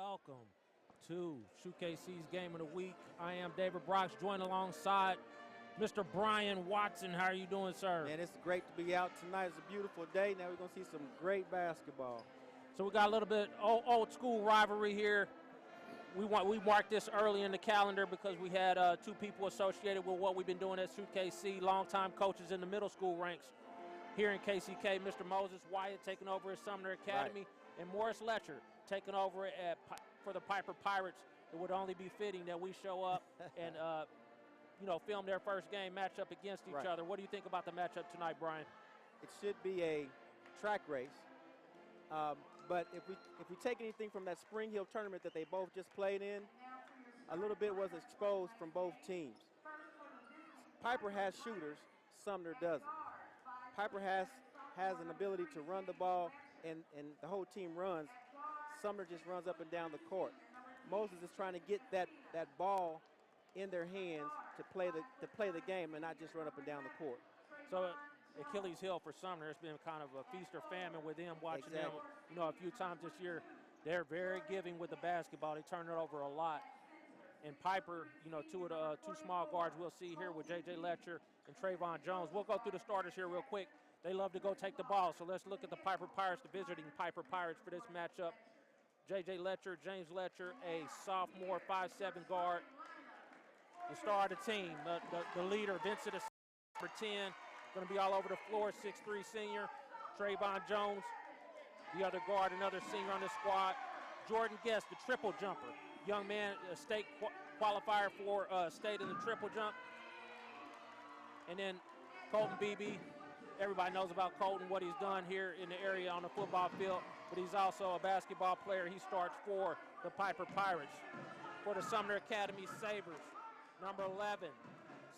Welcome to SHUKC's Game of the Week. I am David Brox, joined alongside Mr. Brian Watson. How are you doing, sir? Man, it's great to be out tonight. It's a beautiful day. Now we're going to see some great basketball. So we got a little bit old school rivalry here. We marked this early in the calendar because we had two people associated with what we've been doing at SHUKC, longtime coaches in the middle school ranks here in KCK. Mr. Moses Wyatt taking over at Sumner Academy, and Morris Letcher taking over for the Piper Pirates. It would only be fitting that we show up and film their first game matchup against each other. What do you think about the matchup tonight, Brian? It should be a track race. But if we take anything from that Spring Hill tournament that they both just played in, a little bit was exposed from both teams. Piper has shooters, Sumner doesn't. Piper has an ability to run the ball, and the whole team runs. Sumner just runs up and down the court. Moses is trying to get that ball in their hands to play the game and not just run up and down the court. So Achilles heel for Sumner. It's been kind of a feast or famine with them. Watching them, a few times this year. They're very giving with the basketball. They turn it over a lot. And Piper, two small guards we'll see here with J.J. Letcher and Trayvon Jones. We'll go through the starters here real quick. They love to go take the ball, so let's look at the Piper Pirates, the visiting Piper Pirates for this matchup. J.J. Letcher, James Letcher, a sophomore 5'7" guard. The star of the team, the leader, Vincent, number 10, going to be all over the floor, 6'3" senior. Trayvon Jones, the other guard, another senior on the squad. Jordan Guest, the triple jumper. Young man, a state qualifier for state in the triple jump. And then Colton Beebe. Everybody knows about Colton, what he's done here in the area on the football field, but he's also a basketball player. He starts for the Piper Pirates. For the Sumner Academy Sabres, number 11,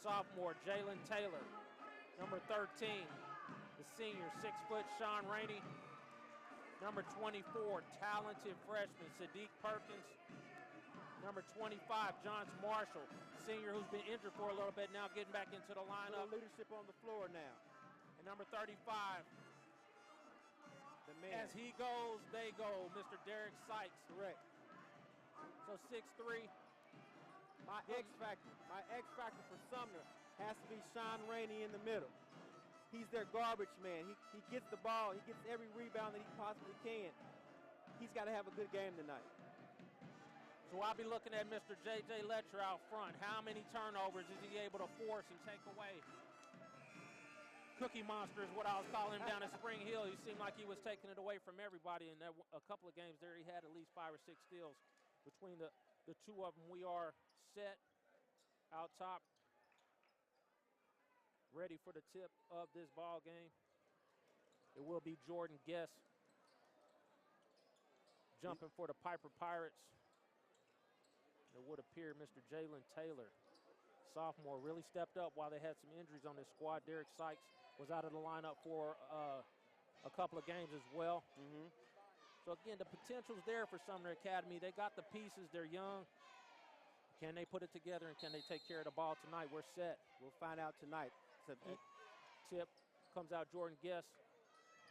sophomore Jalen Taylor. Number 13, the senior, 6-foot Sean Rainey. Number 24, talented freshman Sadiq Perkins. Number 25, John Marshall, senior who's been injured for a little bit, now getting back into the lineup. Leadership on the floor now. And number 35, the man. As he goes, they go, Mr. Derek Sykes. Correct. So 6'3". My X factor for Sumner has to be Sean Rainey in the middle. He's their garbage man. He gets the ball. He gets every rebound that he possibly can. He's got to have a good game tonight. So I'll be looking at Mr. J.J. Letcher out front. How many turnovers is he able to force and take away? Cookie Monster is what I was calling him down at Spring Hill. He seemed like he was taking it away from everybody. And a couple of games there, he had at least 5 or 6 steals between the two of them. We are set out top, ready for the tip of this ball game. It will be Jordan Guest jumping for the Piper Pirates. It would appear Mr. Jalen Taylor, sophomore, really stepped up while they had some injuries on this squad. Derek Sykes was out of the lineup for a couple of games as well. So, again, the potential's there for Sumner Academy. They got the pieces. They're young. Can they put it together, and can they take care of the ball tonight? We're set. We'll find out tonight. Tip comes out Jordan Guest.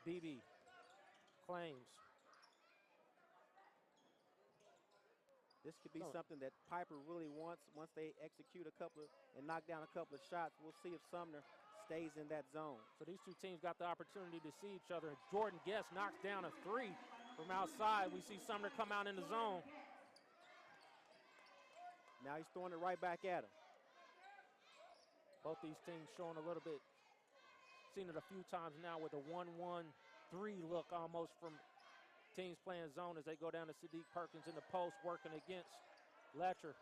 BB claims. This could be something that Piper really wants once they execute and knock down a couple of shots. We'll see if Sumner stays in that zone. So these two teams got the opportunity to see each other. Jordan Guest knocks down a 3 from outside. We see Sumner come out in the zone. Now he's throwing it right back at him. Both these teams showing a little bit, seen it a few times now with a 1-1-3 look almost from teams playing zone as they go down to Sadiq Perkins in the post, working against Letcher.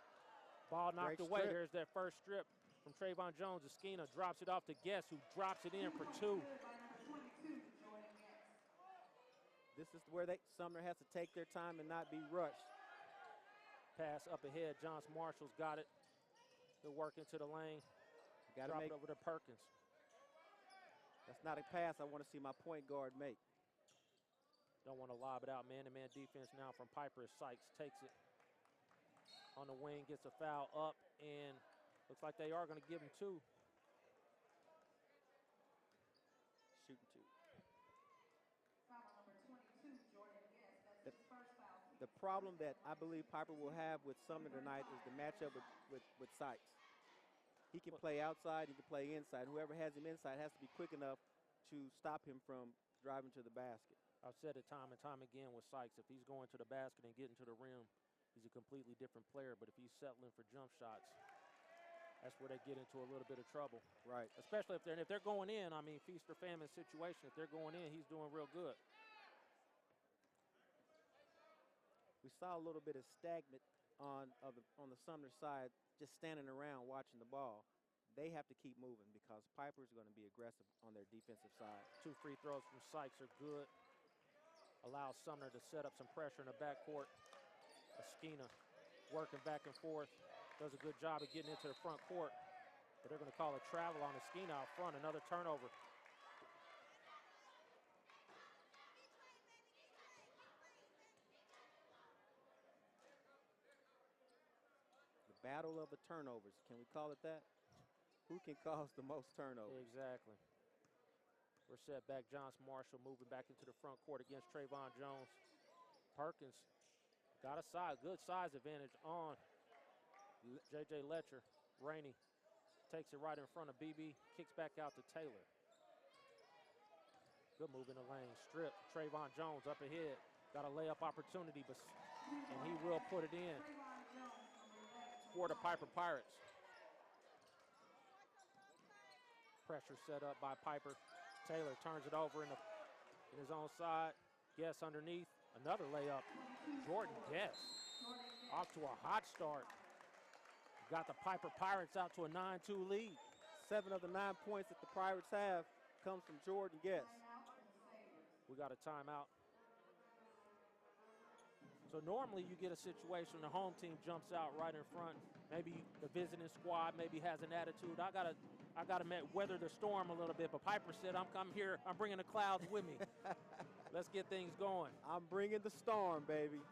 Ball knocked away. There's that first strip from Trayvon Jones. Esquina drops it off to Guest, who drops it in for 2. This is where Sumner has to take their time and not be rushed. Pass up ahead. John Marshall's got it. He'll work into the lane. Drop it over to Perkins. That's not a pass I want to see my point guard make. Don't want to lob it out. Man-to-man defense now from Piper as Sykes takes it on the wing, gets a foul up, and looks like they are going to give him 2. Shooting 2. Foul number 22, Jordan Guest. That's his first foul. The problem that I believe Piper will have with Sumner tonight is the matchup with Sykes. He can play outside, he can play inside. Whoever has him inside has to be quick enough to stop him from driving to the basket. I've said it time and time again with Sykes, if he's going to the basket and getting to the rim, he's a completely different player. But if he's settling for jump shots, that's where they get into a little bit of trouble. Right. Especially if they're going in, I mean, feast or famine situation. If they're going in, he's doing real good. We saw a little bit of stagnant on the Sumner side, just standing around watching the ball. They have to keep moving because Piper's going to be aggressive on their defensive side. 2 free throws from Sykes are good. Allows Sumner to set up some pressure in the backcourt. Eskina working back and forth. Does a good job of getting into the front court. But they're going to call a travel on Eskina out front. Another turnover. The battle of the turnovers. Can we call it that? Who can cause the most turnovers? Exactly. We're set back. Johnson Marshall moving back into the front court against Trayvon Jones. Perkins got a good size advantage on J.J. Letcher. Rainey takes it right in front of BB, kicks back out to Taylor. Good move in the lane. Strip. Trayvon Jones up ahead. Got a layup opportunity, and he will put it in for the Piper Pirates. Pressure set up by Piper. Taylor turns it over in his own side. Guess underneath. Another layup. Jordan Guess off to a hot start. Got the Piper Pirates out to a 9-2 lead. 7 of the 9 points that the Pirates have comes from Jordan Guess. We got a timeout. So normally you get a situation, the home team jumps out right in front. Maybe the visiting squad maybe has an attitude. I gotta weather the storm a little bit. But Piper said, I'm here. I'm bringing the clouds with me. Let's get things going. I'm bringing the storm, baby.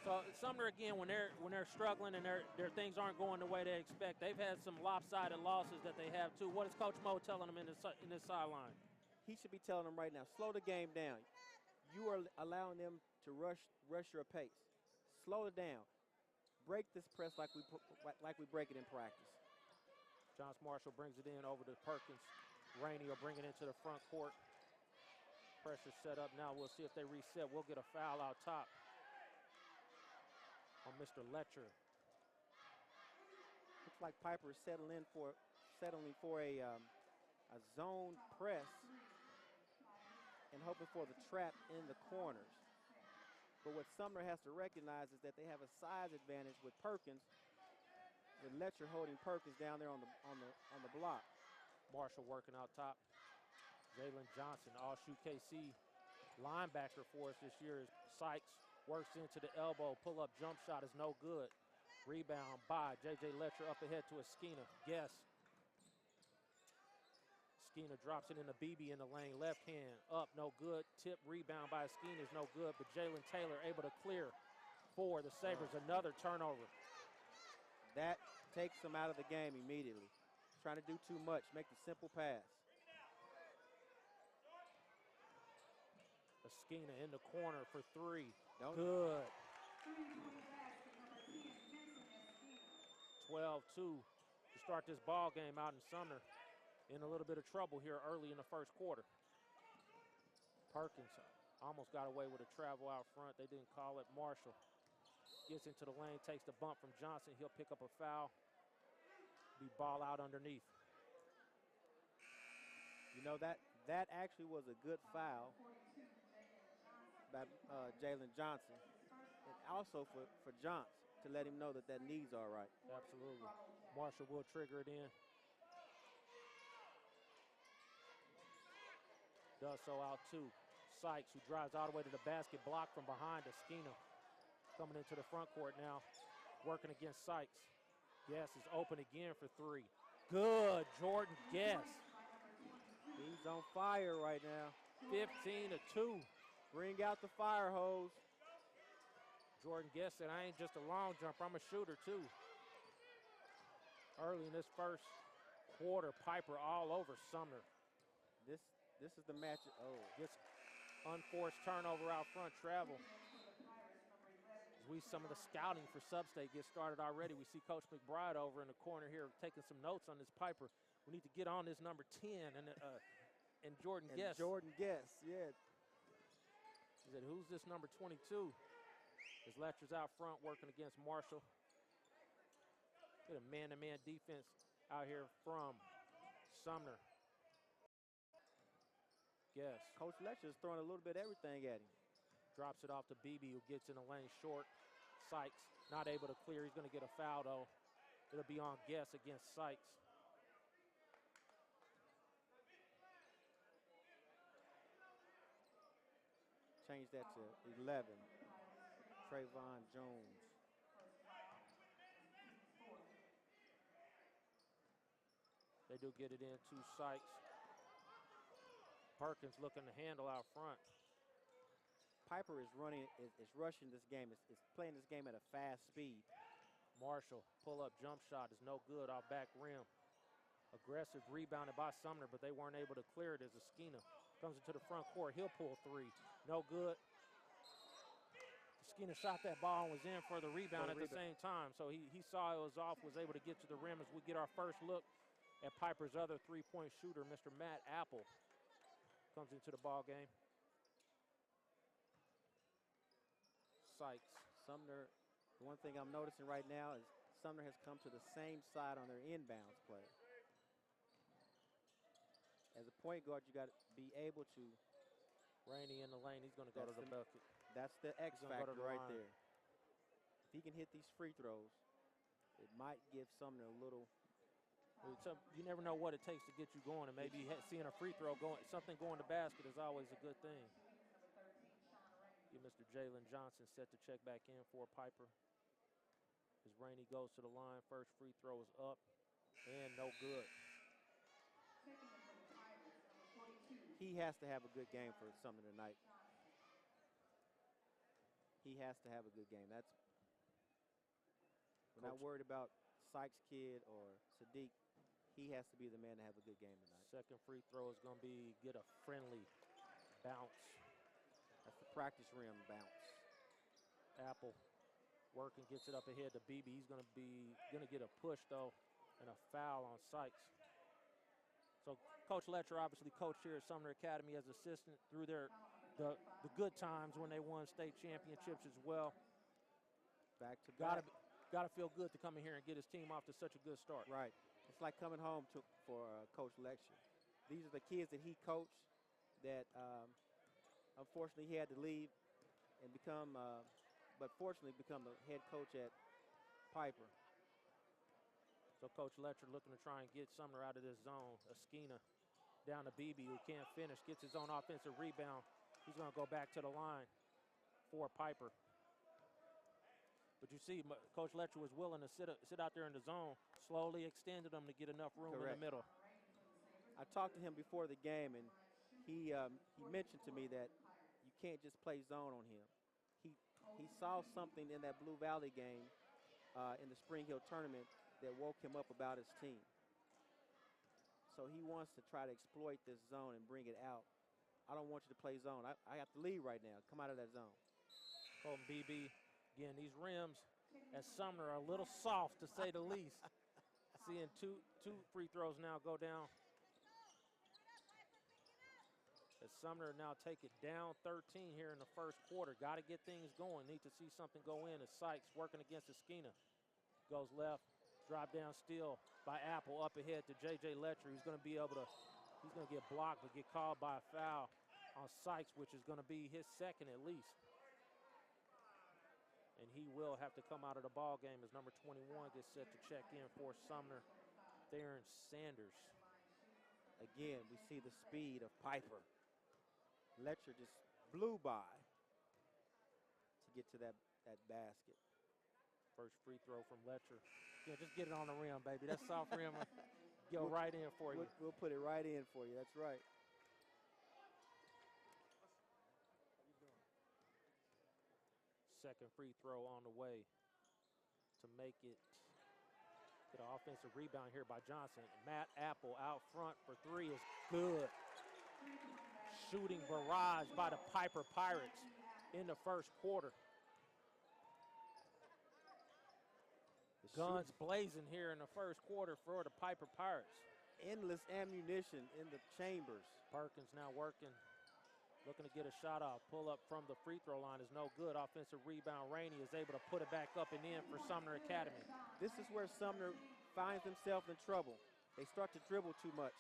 So Sumner again, when they're struggling and their things aren't going the way they expect, they've had some lopsided losses that they have too. What is Coach Mo telling them in this sideline? He should be telling them right now, slow the game down. You are allowing them to rush your pace. Slow it down. Break this press like we break it in practice. Johnson Marshall brings it in over to Perkins. Rainey will bring it into the front court. Pressure set up now. We'll see if they reset. We'll get a foul out top on Mr. Letcher. Looks like Piper is settling for a zone press and hoping for the trap in the corners. But what Sumner has to recognize is that they have a size advantage with Perkins, with Letcher holding Perkins down there on the block. Marshall working out top. Jalen Johnson, all SHUKC linebacker for us this year. Is Sykes works into the elbow, pull-up jump shot is no good. Rebound by J.J. Letcher up ahead to Eskina. Guess. Eskina drops it in the BB in the lane. Left hand up, no good. Tip rebound by Eskina is no good, but Jalen Taylor able to clear for the Sabres. Another turnover. That takes them out of the game immediately. Trying to do too much. Make the simple pass. Eskina in the corner for 3. Good. 12-2 to start this ball game out in Sumner. In a little bit of trouble here early in the first quarter. Perkins almost got away with a travel out front. They didn't call it. Marshall gets into the lane, takes the bump from Johnson. He'll pick up a foul. Be ball out underneath. You know, that actually was a good foul by Jalen Johnson. And also for Johnson to let him know that knee's all right. Absolutely. Marshall will trigger it in. Does so out to Sykes, who drives all the way to the basket, blocked from behind. Eskina coming into the front court now, working against Sykes. Guess is open again for 3. Good, Jordan Guess. He's on fire right now. 15-2. Bring out the fire hose. Jordan Guess said, I ain't just a long jumper, I'm a shooter too. Early in this first quarter, Piper all over Sumner. This is the match. Oh, gets unforced turnover out front, travel. Some of the scouting for Sub-State gets started already. We see Coach McBride over in the corner here taking some notes on this Piper. We need to get on this number 10 and Jordan Guest. Jordan Guest, yeah. He said, who's this number 22? As Letcher's out front working against Marshall. Get a man-to-man defense out here from Sumner. Guess. Coach Letcher's throwing a little bit of everything at him. Drops it off to Beebe, who gets in the lane short. Sykes not able to clear. He's going to get a foul, though. It'll be on Guess against Sykes. Change that to 11. Trayvon Jones. They do get it in to Sykes. Perkins looking to handle out front. Piper is rushing this game. Is playing this game at a fast speed. Marshall, pull-up jump shot is no good off back rim. Aggressive rebounded by Sumner, but they weren't able to clear it as Esquina comes into the front court. He'll pull three. No good. Esquina shot that ball and was in for the rebound at the same time. So he saw it was off, was able to get to the rim as we get our first look at Piper's other three-point shooter, Mr. Matt Apple, comes into the ball game. Sykes. Sumner, the one thing I'm noticing right now is Sumner has come to the same side on their inbounds play. As a point guard, you got to be able to. Rainey in the lane, he's going to go to the bucket. That's the X factor right there. If he can hit these free throws, it might give Sumner a little. You never know what it takes to get you going, and maybe seeing a free throw going, something going to basket is always a good thing. Get Mr. Jalen Johnson set to check back in for Piper. As Rainey goes to the line, first free throw is up and no good. He has to have a good game for Sumner tonight. He has to have a good game. We're not worried about Sykes' kid or Sadiq. He has to be the man to have a good game tonight. Second free throw is going to get a friendly bounce. That's the practice rim bounce. Apple working, gets it up ahead to Beebe. He's going to get a push though, and a foul on Sykes. So Coach Letcher obviously coached here at Sumner Academy as assistant through the good times when they won state championships as well. Back to back. Got to feel good to come in here and get his team off to such a good start. Right. It's like coming home for Coach Letcher. These are the kids that he coached that unfortunately he had to leave and but fortunately become the head coach at Piper. So Coach Letcher looking to try and get Sumner out of this zone. Esquina down to Beebe, who can't finish, gets his own offensive rebound. He's going to go back to the line for Piper. But you see, Coach Letcher was willing to sit out there in the zone, slowly extended them to get enough room in the middle. I talked to him before the game, and he mentioned to me that you can't just play zone on him. He saw something in that Blue Valley game in the Spring Hill tournament that woke him up about his team. So he wants to try to exploit this zone and bring it out. I don't want you to play zone. I have to leave right now. Come out of that zone. Colton Beebe. Again, these rims at Sumner are a little soft, to say the least. Seeing two free throws now go down. As Sumner now take it down 13 here in the first quarter. Got to get things going. Need to see something go in as Sykes working against Esquina. Goes left, drop down steal by Apple up ahead to J.J. Letcher. He's going to get blocked but get called by a foul on Sykes, which is going to be his second at least. And he will have to come out of the ball game as number 21 gets set to check in for Sumner, Theron Sanders. Again, we see the speed of Piper. Letcher just blew by to get to that basket. First free throw from Letcher. Yeah, just get it on the rim, baby. That soft rim will go right in for you. We'll put it right in for you. That's right. Second free throw on the way to make it. Get an offensive rebound here by Johnson. Matt Apple out front for three is good. Shooting barrage by the Piper Pirates in the first quarter. Guns blazing here in the first quarter for the Piper Pirates. Endless ammunition in the chambers. Perkins now working, looking to get a shot off. Pull up from the free throw line is no good. Offensive rebound. Rainey is able to put it back up and in for Sumner Academy. This is where Sumner finds himself in trouble. They start to dribble too much.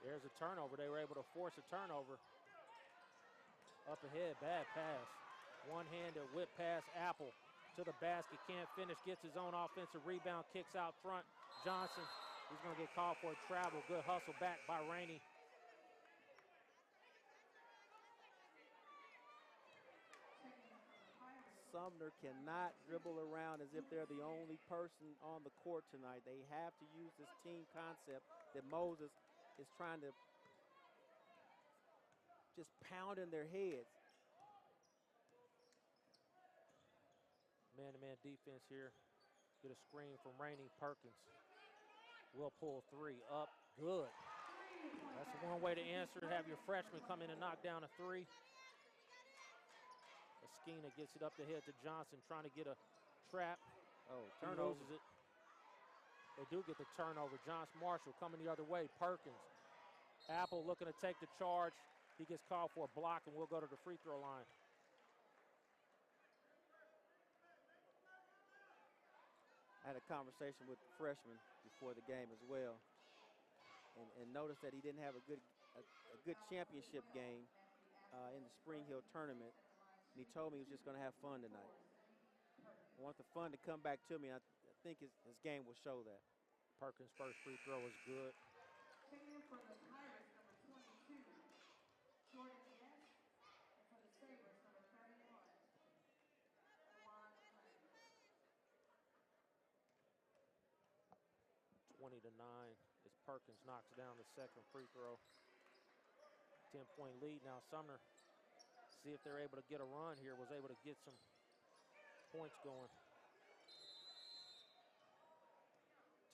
There's a turnover. They were able to force a turnover. Up ahead, bad pass. One-handed whip pass, Apple to the basket, can't finish, gets his own offensive rebound, kicks out front. Johnson, he's going to get called for a travel. Good hustle back by Rainey. Sumner cannot dribble around as if they're the only person on the court tonight. They have to use this team concept that Moses is trying to just pound in their heads. Man-to-man defense here. Get a screen from Rainey. Perkins will pull three up. Good. That's one way to answer it. Have your freshman come in and knock down a three. Esquina gets it up the head to Johnson, trying to get a trap. Oh, He loses it. They do get the turnover. Johnson Marshall coming the other way. Perkins. Apple looking to take the charge. He gets called for a block, and we'll go to the free throw line. I had a conversation with the freshman before the game as well, and noticed that he didn't have a good championship game in the Spring Hill tournament, and he told me he was just going to have fun tonight. I want the fun to come back to me. I think his game will show that. Perkins' first free throw is good. For the Pirates, number 22, Jordan Guest, and for the Sabres, number 31, Juan McClain. 20-9 as Perkins knocks down the second free throw. 10-point lead now. Sumner, see if they're able to get a run here, was able to get some points going.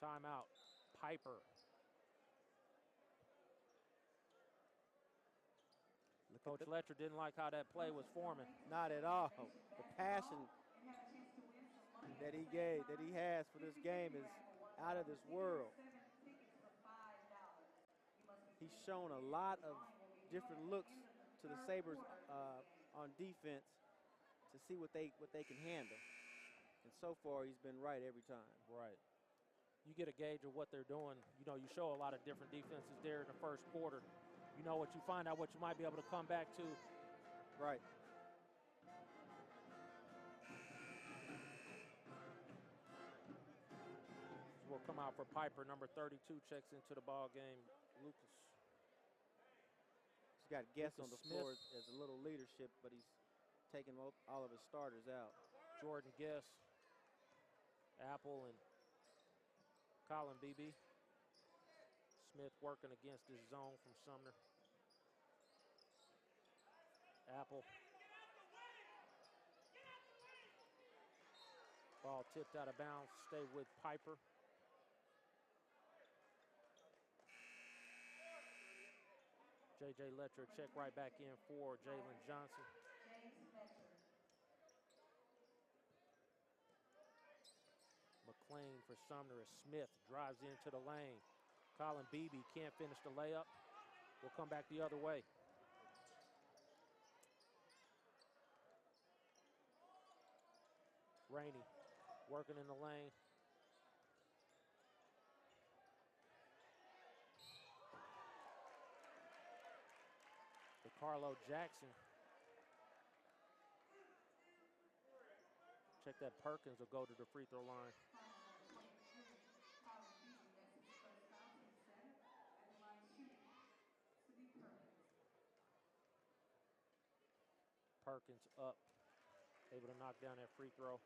Timeout. Piper. Coach Letcher didn't like how that play was forming. Not at all. The passion that he has for this game is out of this world. He's shown a lot of different looks to the Sabres on defense to see what they can handle. And so far, he's been right every time. Right. You get a gauge of what they're doing. You know, you show a lot of different defenses there in the first quarter. You know what you find out, what you might be able to come back to. Right. Will come out for Piper. Number 32 checks into the ball game. Lucas. He's got Guess on the Smith. floor as a little leadership, but he's taking all of his starters out. Jordan Guess, Apple, and Colin Beebe. Smith working against his zone from Sumner. Apple. Ball tipped out of bounds. Stay with Piper. J.J. Letcher check right back in for Jalen Johnson. McClain for Sumner as Smith drives into the lane. Colin Beebe can't finish the layup. Will come back the other way. Rainey working in the lane. Carlo Jackson. Check that. Perkins will go to the free throw line. Perkins up, able to knock down that free throw.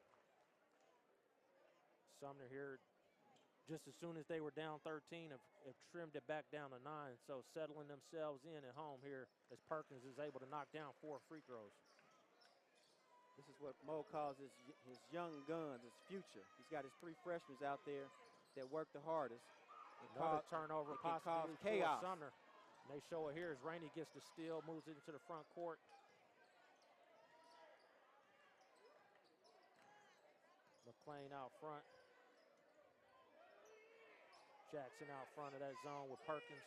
Sumner here, just as soon as they were down 13, have trimmed it back down to 9. So settling themselves in at home here as Perkins is able to knock down 4 free throws. This is what Mo calls his young guns, his future. He's got his 3 freshmen out there that work the hardest. Another turnover possibly chaos. For Sumner. And they show it here as Rainey gets the steal, moves it into the front court. McLean out front. Jackson out front of that zone with Perkins.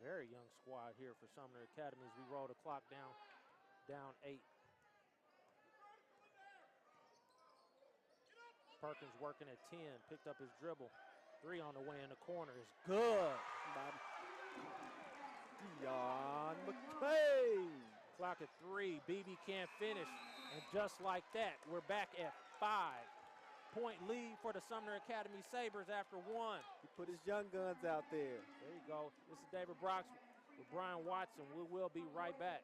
Very young squad here for Sumner Academy as we roll the clock down 8. Perkins working at 10, picked up his dribble. 3 on the way in the corner is good. Deon McClain. Clock at 3, BB can't finish. And just like that, we're back at 5-point lead for the Sumner Academy Sabres after 1. He put his young guns out there. There you go. This is David Brox with Brian Watson. We will be right back.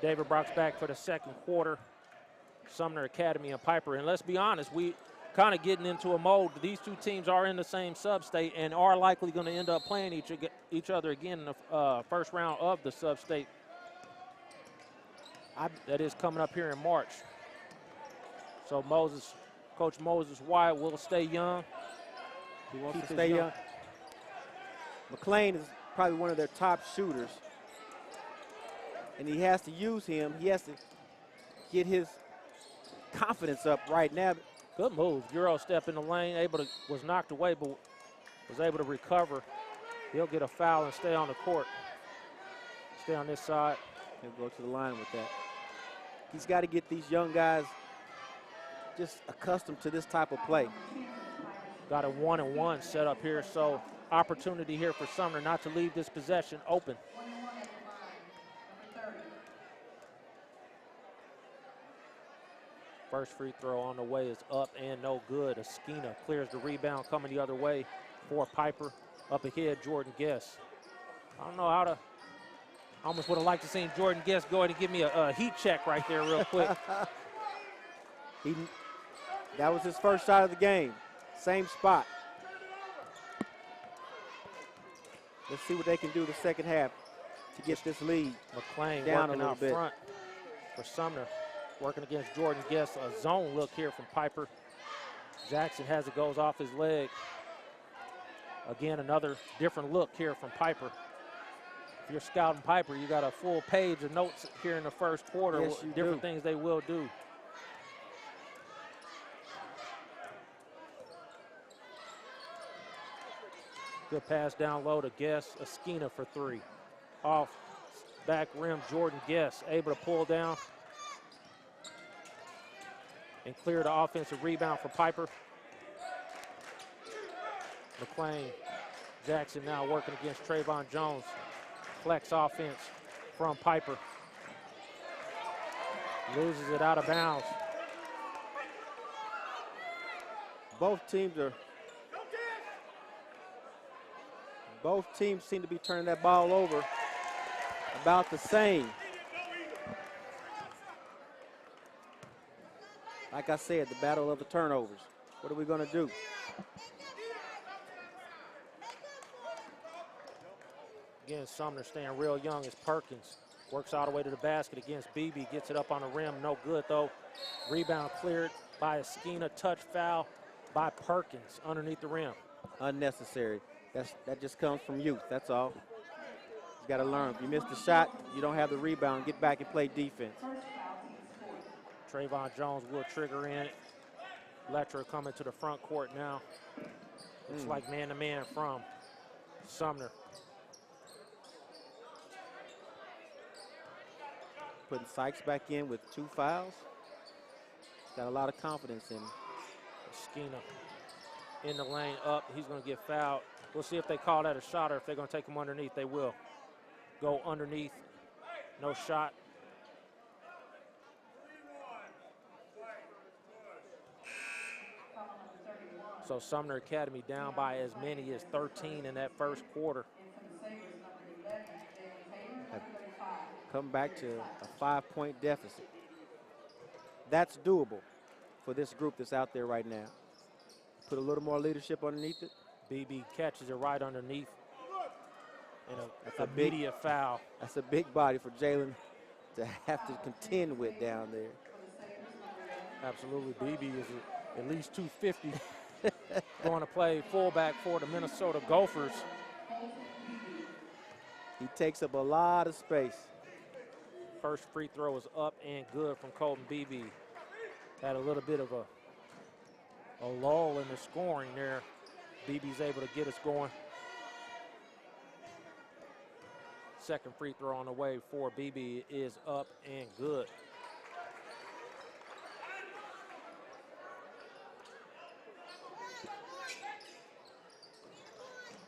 David Brock's back for the second quarter. Sumner Academy and Piper. And let's be honest, we kind of getting into a mode. These two teams are in the same sub-state and are likely going to end up playing each other again in the first round of the sub-state. That is coming up here in March. So Coach Moses Wyatt will stay young. He wants to stay young. McLean is probably one of their top shooters. And he has to use him. He has to get his confidence up right now. Good move. Euro step in the lane, was knocked away, but was able to recover. He'll get a foul and stay on the court. Stay on this side. He'll go to the line with that. He's got to get these young guys just accustomed to this type of play. Got a 1-and-1 set up here, so opportunity here for Sumner not to leave this possession open. First free throw on the way is up and no good. Esquina clears the rebound coming the other way for Piper. Up ahead, Jordan Guess. I don't know how to, I almost would have liked to see Jordan Guess go ahead and give me a heat check right there real quick. That was his first shot of the game. Same spot. Let's see what they can do the second half to get this lead. McLean down working a little out bit. front for Sumner. Working against Jordan Guess, a zone look here from Piper. Jackson has it, goes off his leg. Again, another different look here from Piper. If you're scouting Piper, you got a full page of notes here in the first quarter. Yes, you different do. things they will do. Good pass down low to Guess. Esquina for 3. Off back rim, Jordan Guess able to pull down and clear the offensive rebound for Piper. McLean, Jackson now working against Trayvon Jones. Flex offense from Piper. Loses it out of bounds. Both teams seem to be turning that ball over about the same. Like I said, the battle of the turnovers. What are we going to do? Again, Sumner staying real young as Perkins works all the way to the basket against BB. Gets it up on the rim. No good, though. Rebound cleared by Esquina. Touch foul by Perkins underneath the rim. Unnecessary. That just comes from youth. That's all. You got to learn. If you miss the shot, you don't have the rebound. Get back and play defense. Trayvon Jones will trigger in it. Letcher coming to the front court now. Looks like man-to-man from Sumner. Putting Sykes back in with 2 fouls. Got a lot of confidence in him. Esquina in the lane up. He's going to get fouled. We'll see if they call that a shot or if they're going to take him underneath. They will go underneath. No shot. So Sumner Academy down by as many as 13 in that first quarter. Come back to a 5-point deficit. That's doable for this group that's out there right now. Put a little more leadership underneath it. BB catches it right underneath. And a immediate foul. That's a big body for Jalen to have to contend with down there. Absolutely. BB is at least 250. going to play fullback for the Minnesota Gophers. He takes up a lot of space. First free throw is up and good from Colton Beebe. Had a little bit of a lull in the scoring there. Beebe's able to get us going. Second free throw on the way for Beebe is up and good.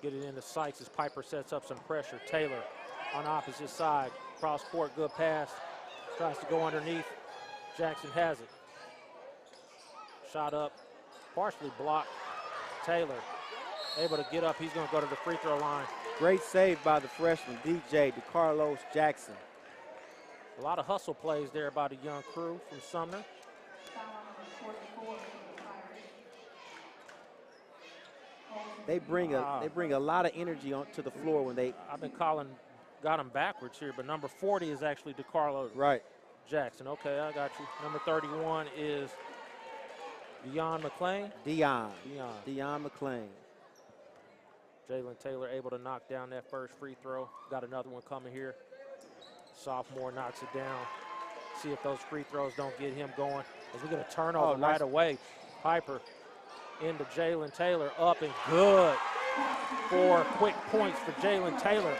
Get it into Sykes as Piper sets up some pressure. Taylor on the opposite side. Cross court, good pass. Tries to go underneath. Jackson has it. Shot up, partially blocked. Taylor able to get up. He's going to go to the free throw line. Great save by the freshman, DJ DeCarlos Jackson. A lot of hustle plays there by the young crew from Sumner. They bring a lot of energy onto the floor when they. I've been got him backwards here, but number 40 is actually DeCarlo Jackson. Okay, I got you. Number 31 is Deion McClain. Deion McClain. Jalen Taylor able to knock down that first free throw. Got another one coming here. Sophomore knocks it down. See if those free throws don't get him going. As we get a turnover right away. Piper into Jalen Taylor, up and good. 4 quick points for Jalen Taylor.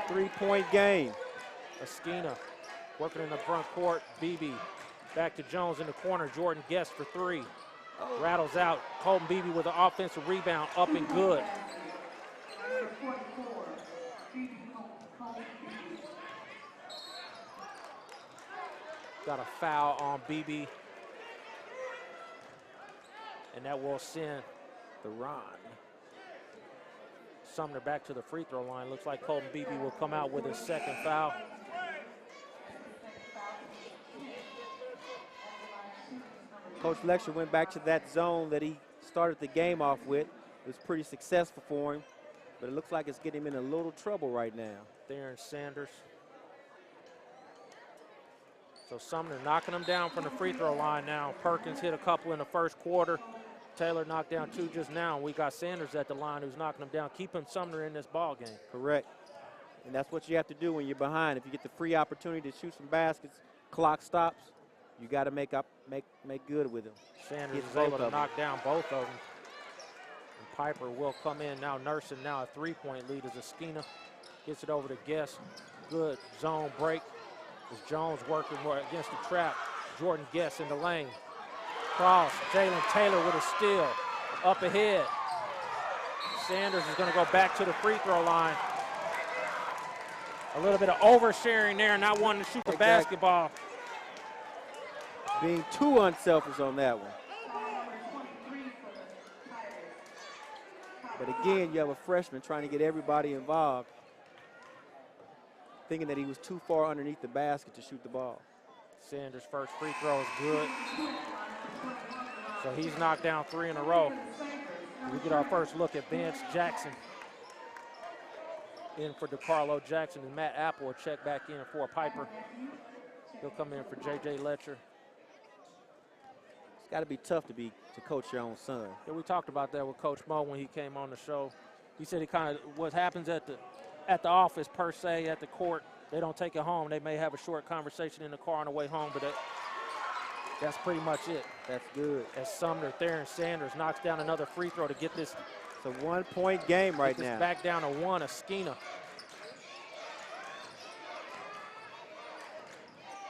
3-point game. Esquina working in the front court. Beebe back to Jones in the corner. Jordan Guest for 3. Rattles out. Colton Beebe with an offensive rebound, up and good. Got a foul on Beebe. And that will send the Ron. Sumner back to the free throw line. Looks like Colton Beebe will come out with his second foul. Coach Lecture went back to that zone that he started the game off with. It was pretty successful for him, but it looks like it's getting him in a little trouble right now. Theron Sanders. So Sumner knocking him down from the free throw line now. Perkins hit a couple in the first quarter. Taylor knocked down 2 just now. We got Sanders at the line who's knocking him down, keeping Sumner in this ball game. Correct. And that's what you have to do when you're behind. If you get the free opportunity to shoot some baskets, clock stops, you got to make good with them. Sanders is able to knock down both of them. And Piper will come in now, nursing now a 3-point lead as Esquina gets it over to Guest. Good zone break as Jones working against the trap. Jordan Guest in the lane. Cross, Jalen Taylor with a steal. Up ahead. Sanders is going to go back to the free throw line. A little bit of oversharing there, not wanting to shoot the basketball. Being too unselfish on that one. But again, you have a freshman trying to get everybody involved, thinking that he was too far underneath the basket to shoot the ball. Sanders' first free throw is good. So he's knocked down 3 in a row. We get our first look at Vance Jackson. In for DeCarlo Jackson, and Matt Apple will check back in for Piper. He'll come in for J.J. Letcher. It's got to be tough to coach your own son. Yeah, we talked about that with Coach Mo when he came on the show. He said he kind of, what happens at the office per se, at the court, they don't take it home. They may have a short conversation in the car on the way home, but that's pretty much it. That's good. As Sumner, Theron Sanders knocks down another free throw to get this. It's a 1-point game right now. Back down to 1, Esquina.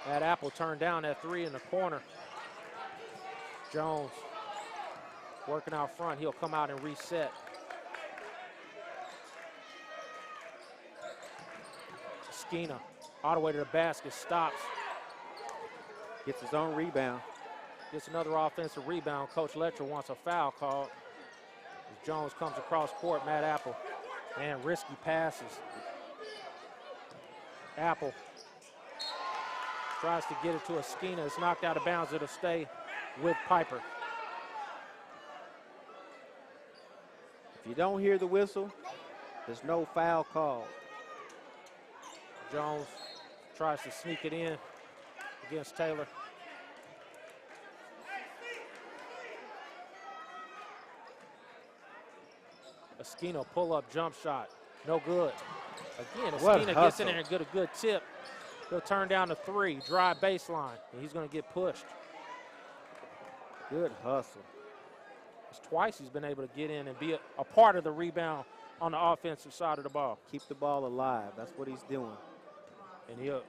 That Apple turned down that 3 in the corner. Jones working out front. He'll come out and reset. Esquina all the way to the basket, stops. Gets his own rebound. Gets another offensive rebound. Coach Letcher wants a foul called. As Jones comes across court, Matt Apple. Man, risky passes. Apple tries to get it to Esquina. It's knocked out of bounds. It'll stay with Piper. If you don't hear the whistle, there's no foul call. Jones tries to sneak it in against Taylor. Esquina pull-up jump shot. No good. Again, What Esquina gets in there and get a good tip. He'll turn down to 3, drive baseline, and he's going to get pushed. Good hustle. It's twice he's been able to get in and be a part of the rebound on the offensive side of the ball. Keep the ball alive. That's what he's doing. And he'll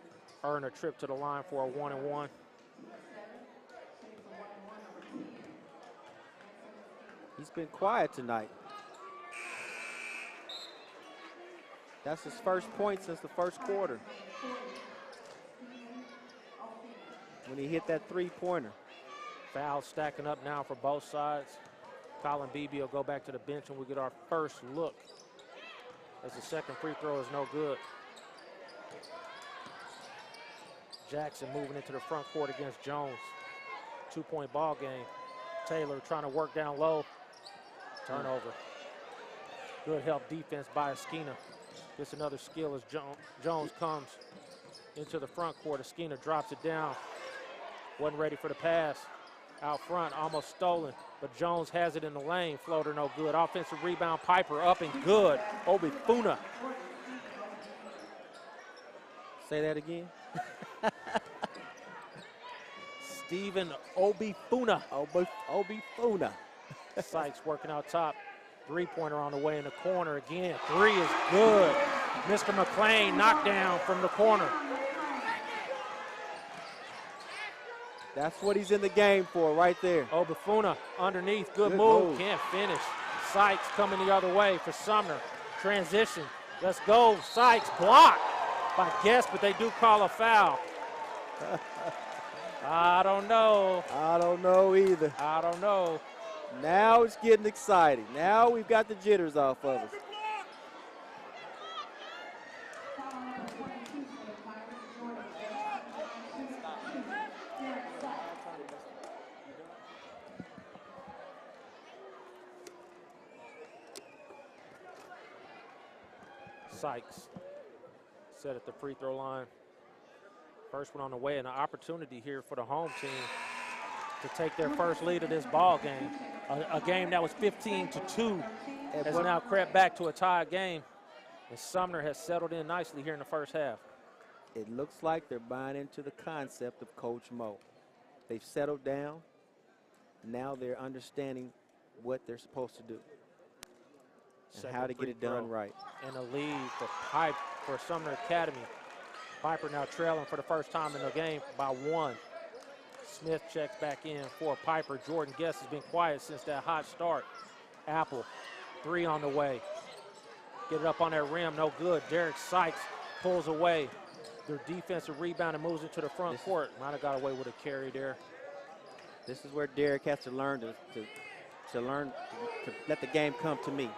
earn a trip to the line for a 1-and-1. He's been quiet tonight. That's his first point since the first quarter, when he hit that three-pointer. Fouls stacking up now for both sides. Colin Beebe will go back to the bench, and we'll get our first look, as the second free throw is no good. Jackson moving into the front court against Jones. 2-point ball game. Taylor trying to work down low. Turnover. Good help defense by Esquina. Gets another steal as Jones comes into the front court. Esquina drops it down. Wasn't ready for the pass. Out front, almost stolen, but Jones has it in the lane. Floater no good. Offensive rebound, Piper up and good. Obifuna. Say that again. Stephen Obifuna. Obifuna. Sykes working out top. Three-pointer on the way in the corner again. 3 is good. Mr. McClain knocked down from the corner. That's what he's in the game for right there. Obifuna underneath. Good Good move. move. Can't finish. Sykes coming the other way for Sumner. Transition. Let's go. Sykes blocked by Guest, but they do call a foul. I don't know. I don't know either. I don't know. Now it's getting exciting. Now we've got the jitters off of us. Sykes set at the free throw line. First one on the way, and an opportunity here for the home team to take their first lead of this ball game. A game that was 15-2 has now crept back to a tied game. And Sumner has settled in nicely here in the first half. It looks like they're buying into the concept of Coach Mo. They've settled down. Now they're understanding what they're supposed to do and Second how to get free it done throw. right. And a lead for Sumner Academy. Piper now trailing for the first time in the game by 1. Smith checks back in for Piper. Jordan Guest has been quiet since that hot start. Apple, 3 on the way. Get it up on that rim, no good. Derek Sykes pulls away. Their defensive rebound and moves into the front court. Might have got away with a carry there. This is where Derek has to learn to let the game come to me.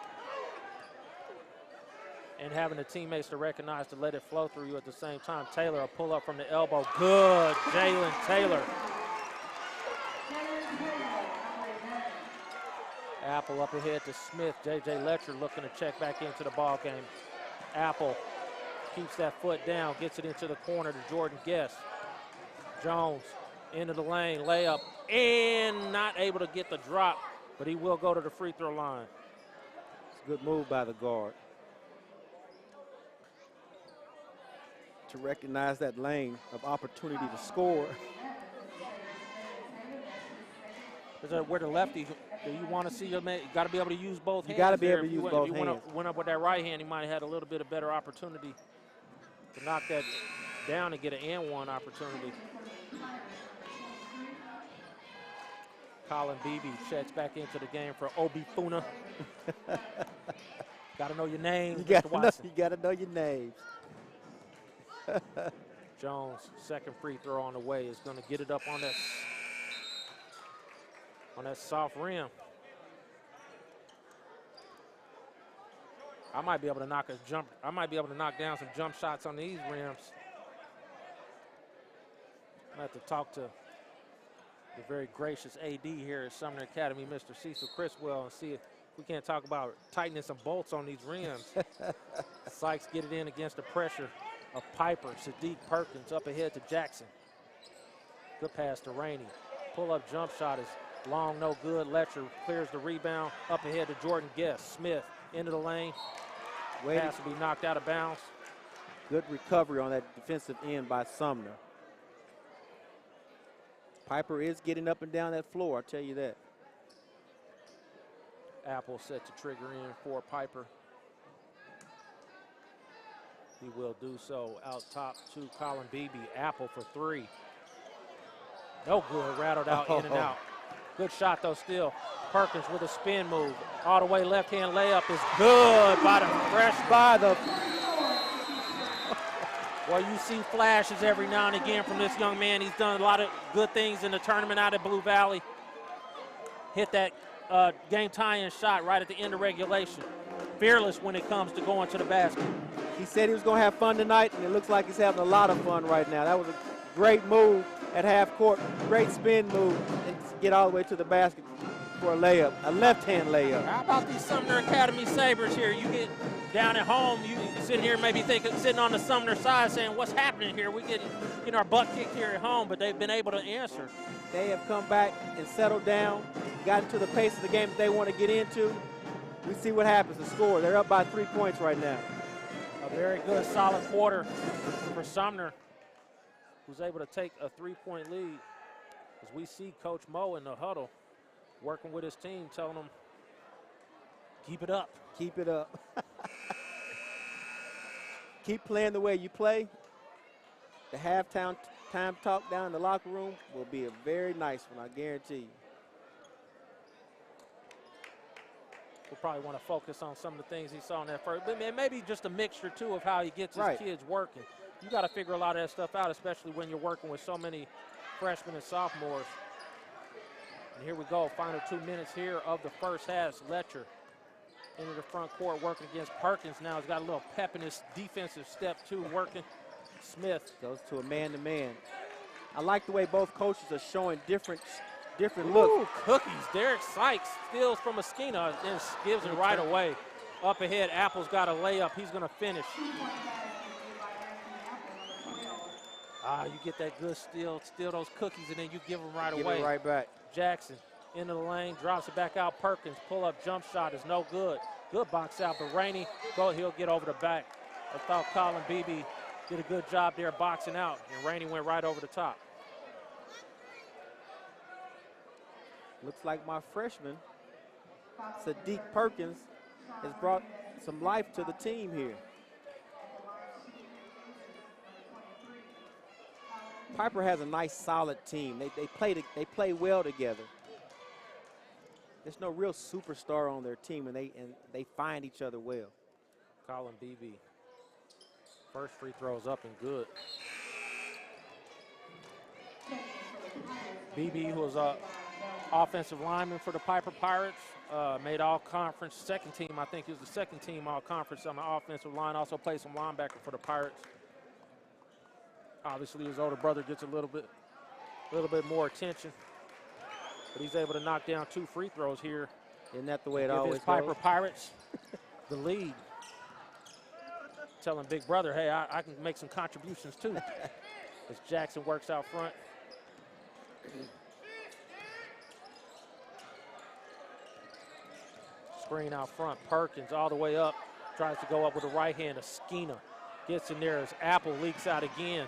And having the teammates to recognize to let it flow through you at the same time. Taylor, a pull up from the elbow. Good, Jalen Taylor. Apple up ahead to Smith. J.J. Letcher looking to check back into the ball game. Apple keeps that foot down, gets it into the corner to Jordan Guest. Jones into the lane, layup, and not able to get the drop, but he will go to the free throw line. It's a good move by the guard to recognize that lane of opportunity to score. Where the lefty, do you want to see your man? You got to be able to use both hands. You got to be there. able to use both If you hands. went up with that right hand, he might have had a little bit of better opportunity to knock that down and get an and-one opportunity. Colin Beebe checks back into the game for Obifuna. Got to know your name, Mr. Watson. You got to know your names. Jones, second free throw on the way, is going to get it up on that soft rim. I might be able to knock down some jump shots on these rims. I have to talk to the very gracious AD here at Sumner Academy, Mr. Cecil Criswell, and see if we can't talk about tightening some bolts on these rims. Sykes get it in against the pressure of Piper. Sadiq Perkins up ahead to Jackson. Good pass to Rainey. Pull-up jump shot is Long, no good. Letcher clears the rebound. Up ahead to Jordan Guest. Smith into the lane. Pass will be knocked out of bounds. Good recovery on that defensive end by Sumner. Piper is getting up and down that floor, I'll tell you that. Apple set to trigger in for Piper. He will do so. Out top to Colin Beebe. Apple for three. No good. Rattled out, in and out. Good shot, though, still. Perkins with a spin move. All the way left-hand layup is good by the freshman. Well, you see flashes every now and again from this young man. He's done a lot of good things in the tournament out at Blue Valley. Hit that game tying shot right at the end of regulation. Fearless when it comes to going to the basket. He said he was going to have fun tonight, and it looks like he's having a lot of fun right now. That was a great move at half court. Great spin move and get all the way to the basket for a layup, a left-hand layup. How about these Sumner Academy Sabres here? You get down at home, you sit here maybe sitting on the Sumner side saying, what's happening here? We getting our butt kicked here at home, but they've been able to answer. They have come back and settled down, gotten to the pace of the game that they want to get into. We see what happens, the score. They're up by 3 points right now. A very good, solid quarter for Sumner, who's able to take a 3-point lead. As we see Coach Mo in the huddle working with his team, telling them, keep it up. Keep it up. Keep playing the way you play. The halftime talk down in the locker room will be a very nice one, I guarantee you. We'll probably want to focus on some of the things he saw in that first. But maybe just a mixture, too, of how he gets his kids working. You got to figure a lot of that stuff out, especially when you're working with so many freshmen and sophomores. And here we go, final 2 minutes here of the first half. Letcher into the front court working against Perkins now. He's got a little pep in his defensive step, too, working. Smith goes to a man-to-man. I like the way both coaches are showing different looks. Ooh, cookies. Derek Sykes steals from Esquina and gives it right away. Up ahead, Apple's got a layup. He's going to finish. You get that good steal those cookies, and then you give them right away. Give it right back. Jackson into the lane, drops it back out. Perkins, pull-up jump shot is no good. Good box out, but Rainey, he'll get over the back. I thought Colin Beebe did a good job there boxing out, and Rainey went right over the top. Looks like my freshman, Sadiq Perkins, has brought some life to the team here. Piper has a nice, solid team. They play well together. There's no real superstar on their team, and they find each other well. Colin Beebe, first free throw's up and good. Beebe, who was a offensive lineman for the Piper Pirates, made all-conference, second team. I think he was the second team all-conference on the offensive line. Also played some linebacker for the Pirates. Obviously, his older brother gets a little bit more attention, but he's able to knock down 2 free throws here. Isn't that the way it Give always his Piper goes? Pirates the lead. Telling big brother, hey, I can make some contributions too. As Jackson works out front. Screen out front. Perkins all the way up. Tries to go up with the right hand. Esquina gets in there as Apple leaks out again.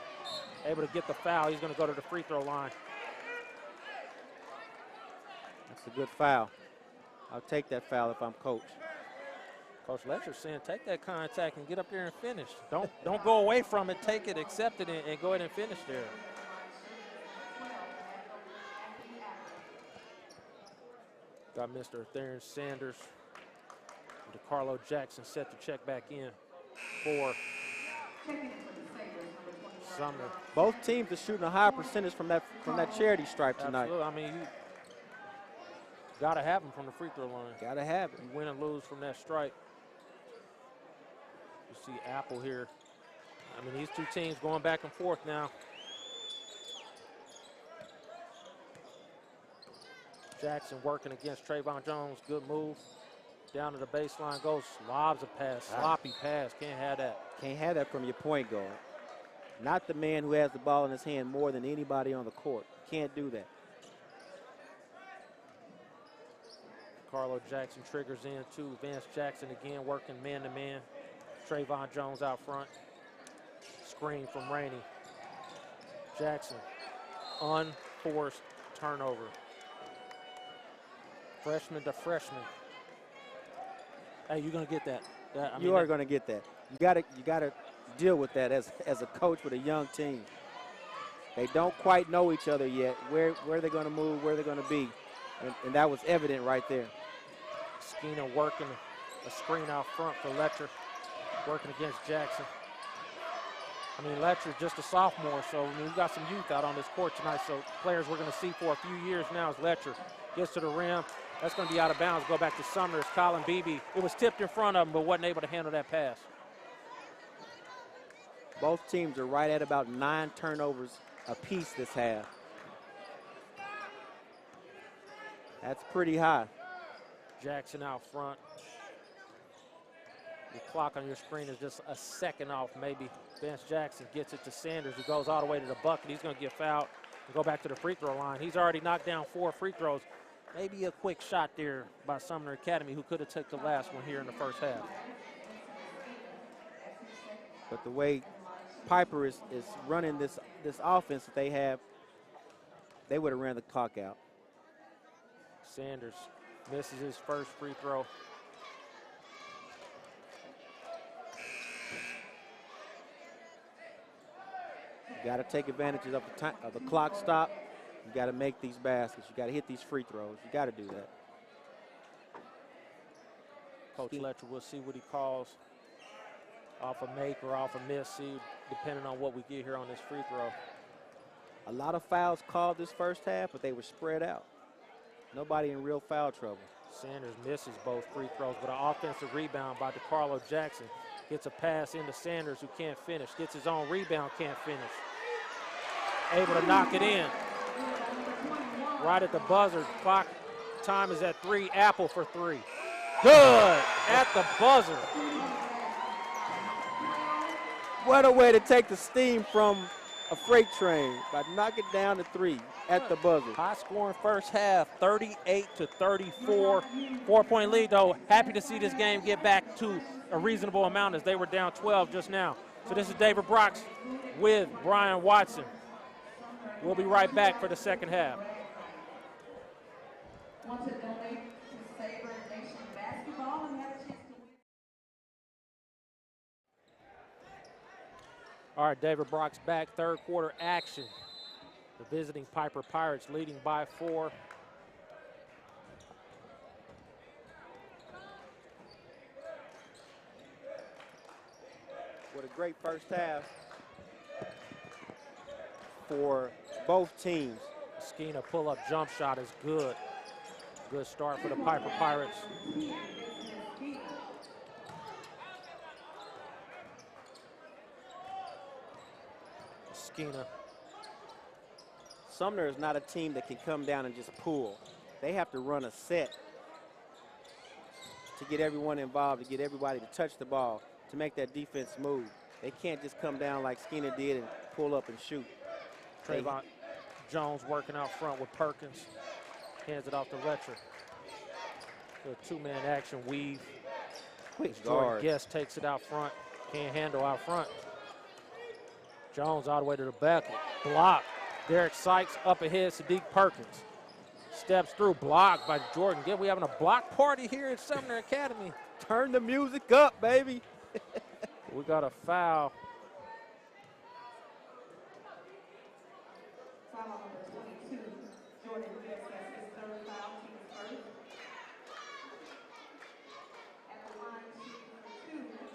Able to get the foul. He's going to go to the free throw line. That's a good foul. I'll take that foul if I'm coach. Coach Letcher's saying take that contact and get up there and finish. Don't go away from it. Take it, accept it, and go ahead and finish there. Got Mr. Theron Sanders. DeCarlo Jackson set to check back in for Sumner. Both teams are shooting a high percentage from that charity stripe tonight. Absolutely. I mean, you got to have them from the free throw line. Got to have it. You win and lose from that stripe. You see Apple here. I mean, these two teams going back and forth now. Jackson working against Trayvon Jones. Good move. Down to the baseline goes, lobs a pass, sloppy pass. Can't have that. Can't have that from your point guard. Not the man who has the ball in his hand more than anybody on the court. Can't do that. Carlo Jackson triggers in too. Vance Jackson again working man-to-man. Trayvon Jones out front. Screen from Rainey. Jackson, unforced turnover. Freshman to freshman. Hey, you're gonna get that. You are going to get that. You gotta deal with that as a coach with a young team. They don't quite know each other yet. Where they're going to move, where they're going to be, and that was evident right there. Skeena working a screen out front for Letcher, working against Jackson. I mean, Letcher's just a sophomore, so I mean, we've got some youth out on this court tonight. So players we're going to see for a few years now as Letcher gets to the rim. That's going to be out of bounds. Go back to Sumner. Colin Beebe. It was tipped in front of him, but wasn't able to handle that pass. Both teams are right at about 9 turnovers apiece this half. That's pretty high. Jackson out front. The clock on your screen is just a second off, maybe. Vance Jackson gets it to Sanders, who goes all the way to the bucket. He's going to get fouled and go back to the free throw line. He's already knocked down 4 free throws. Maybe a quick shot there by Sumner Academy, who could have took the last one here in the first half. But the way Piper is running this offense that they have, they would have ran the clock out. Sanders misses his first free throw. You got to take advantage of the clock stop. You got to make these baskets. You got to hit these free throws. You got to do that. Coach Letcher, we'll see what he calls off a make or off a miss, see, depending on what we get here on this free throw. A lot of fouls called this first half, but they were spread out. Nobody in real foul trouble. Sanders misses both free throws, but an offensive rebound by DeCarlo Jackson. Gets a pass into Sanders, who can't finish. Gets his own rebound, can't finish. Able to knock it in. Right at the buzzer. Clock time is at 3. Apple for 3. Good at the buzzer. What a way to take the steam from a freight train by knocking it down to 3 at the buzzer. High scoring first half, 38-34. 4-point lead, though. Happy to see this game get back to a reasonable amount as they were down 12 just now. So this is David Brox with Brian Watson. We'll be right back for the second half. Want to donate to Sabre Nation Basketball and have a chance to win. All right, David Brox back, third quarter action. The visiting Piper Pirates leading by 4. What a great first half for both teams. Skeena pull-up jump shot is good. Good start for the Piper Pirates. Skeena. Sumner is not a team that can come down and just pull. They have to run a set to get everyone involved, to get everybody to touch the ball, to make that defense move. They can't just come down like Skeena did and pull up and shoot. Trayvon Jones working out front with Perkins. Hands it off to Letcher. Good 2-man action weave. Quick Jordan guard. Guest takes it out front. Can't handle out front. Jones all the way to the back. Block. Derek Sykes up ahead. Sadiq Perkins steps through. Blocked by Jordan Guest. We having a block party here at Sumner Academy. Turn the music up, baby. We got a foul. Foul on number 22, Jordan Guest has his third foul, team first. At the line, shooting for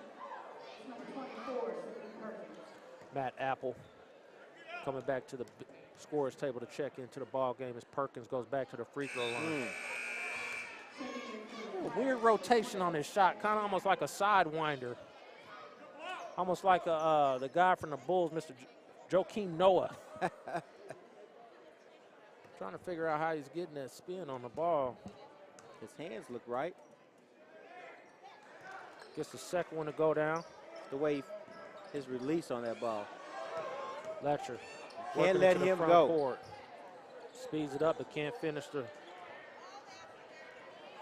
2, number 24, Sadiq Perkins. Matt Apple coming back to the scorer's table to check into the ball game as Perkins goes back to the free throw line. A weird rotation on his shot, kind of almost like a sidewinder. Almost like the guy from the Bulls, Mr. Joakim Noah. Trying to figure out how he's getting that spin on the ball. His hands look right. Gets the second one to go down. The way his release on that ball. Letcher. Can't let him go. Court. Speeds it up, but can't finish the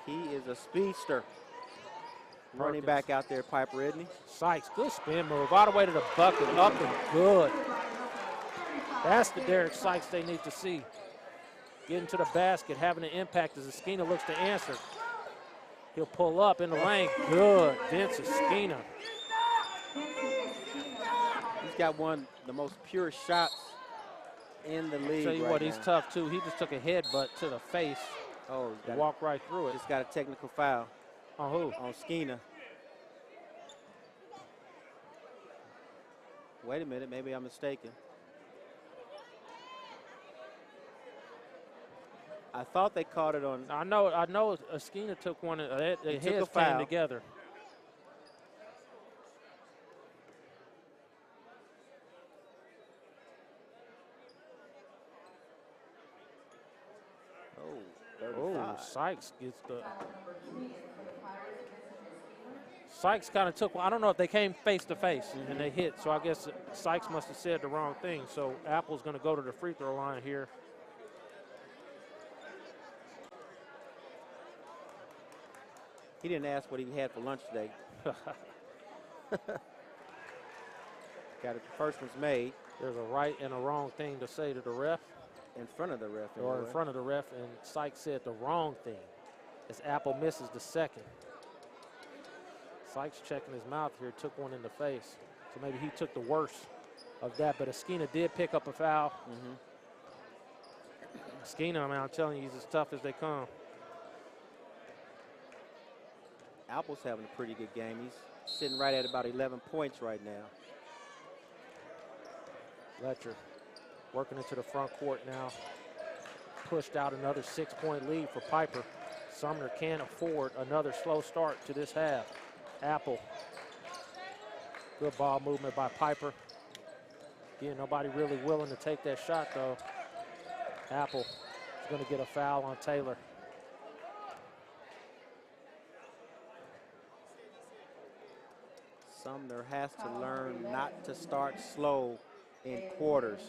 He is a speedster. Running back out there, Piper, isn't he? Sykes, good spin move. All the way to the bucket, up and good. That's the Derek Sykes they need to see. Getting to the basket, having an impact as Esquina looks to answer. He'll pull up in the lane. Good, Vince Esquina. He's got one of the most pure shots in the league. Tell you right what, now. he's tough too. He just took a headbutt to the face. Oh, and walked right through it. Just got a technical foul. On who? On Skeena. Wait a minute, maybe I'm mistaken. I thought they caught it on. I know. Esquina took one. Their heads came together. Oh, Sykes gets the. Sykes kind of took one. I don't know if they came face to face and they hit. So I guess Sykes must have said the wrong thing. So Apple's going to go to the free throw line here. He didn't ask what he had for lunch today. Got it. The first one's made. There's a right and a wrong thing to say to the ref. In front of the ref. Or in front of the ref, and Sykes said the wrong thing as Apple misses the second. Sykes checking his mouth here, took one in the face. So maybe he took the worst of that, but Esquina did pick up a foul. Esquina, man, I'm telling you, he's as tough as they come. Apple's having a pretty good game. He's sitting right at about 11 points right now. Letcher working into the front court now. Pushed out another 6-point lead for Piper. Sumner can't afford another slow start to this half. Apple. Good ball movement by Piper. Again, nobody really willing to take that shot, though. Apple is going to get a foul on Taylor. Sumner has to learn not to start slow in quarters.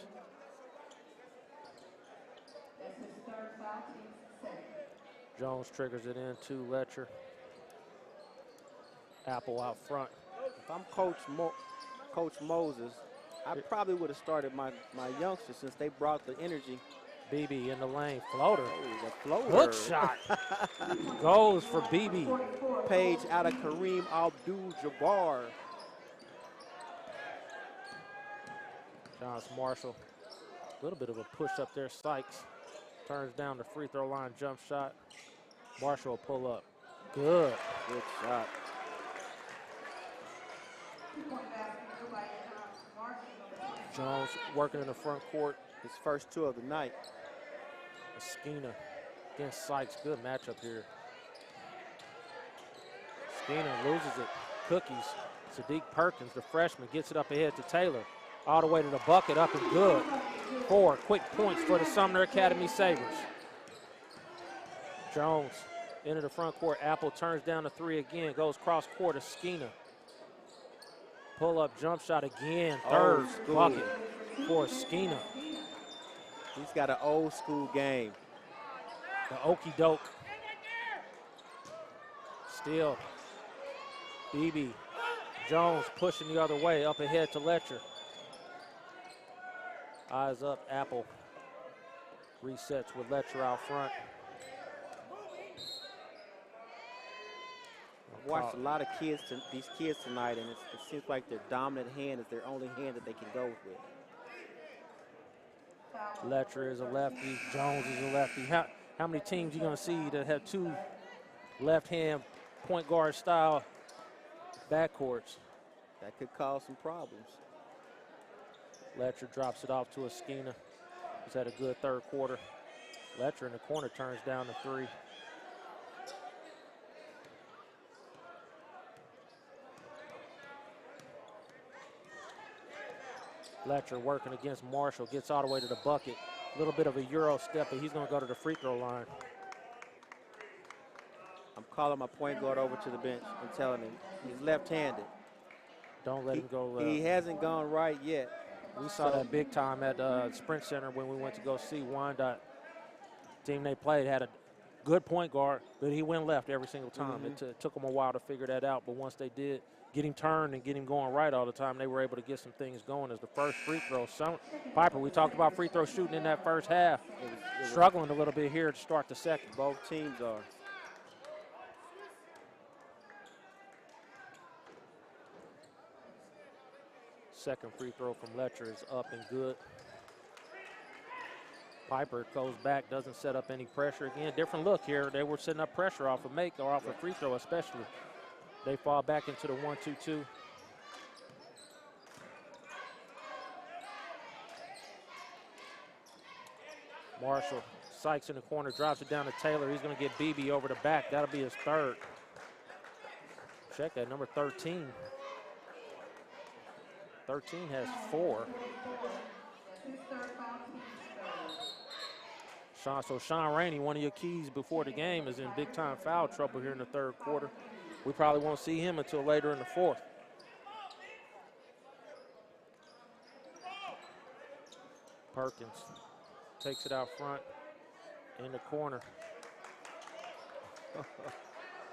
Jones triggers it in to Letcher. Apple out front. If I'm Coach Moses, I probably would have started my youngsters since they brought the energy. BB in the lane, floater. Oh, the floater. Good shot. Goes for BB. Page out of Kareem Abdul-Jabbar. Johnson Marshall. A little bit of a push up there. Sykes turns down the free throw line jump shot. Marshall will pull up. Good. Good shot. Jones working in the front court. His first two of the night. Esquina against Sykes. Good matchup here. Esquina loses it. Cookies. Sadiq Perkins, the freshman, gets it up ahead to Taylor. All the way to the bucket, up and good. 4 quick points for the Sumner Academy Sabres. Jones into the front court. Apple turns down the 3 again. Goes cross court to Esquina. Pull up jump shot again. Third bucket for Esquina. He's got an old school game. The okey doke. Still. BB. Jones pushing the other way, up ahead to Letcher. Eyes up, Apple. Resets with Letcher out front. I've watched a lot of these kids tonight, and it seems like their dominant hand is their only hand that they can go with. Letcher is a lefty. Jones is a lefty. How many teams are you going to see that have 2 left-hand point guard style backcourts? That could cause some problems. Letcher drops it off to Esquina. He's had a good third quarter. Letcher in the corner turns down the 3. Letcher working against Marshall, gets all the way to the bucket. A little bit of a Euro step, but he's going to go to the free throw line. I'm calling my point guard over to the bench and telling him he's left-handed. Don't let him go left. He hasn't gone right yet. We saw that big time at Sprint Center when we went to go see Wyandotte. Team they played had a good point guard, but he went left every single time. It took them a while to figure that out, but once they did get him turned and get him going right all the time, they were able to get some things going as the first free throw. Piper, we talked about free throw shooting in that first half. Struggling a little bit here to start the second. Both teams are. Second free throw from Letcher is up and good. Piper goes back, doesn't set up any pressure. Again, different look here. They were setting up pressure off a make or off a free throw especially. They fall back into the 1-2-2. Marshall, Sykes in the corner, drops it down to Taylor. He's going to get Beebe over the back. That'll be his third. Check that, number 13. 13 has 4. Sean Rainey, one of your keys before the game, is in big-time foul trouble here in the third quarter. We probably won't see him until later in the fourth. Perkins takes it out front in the corner.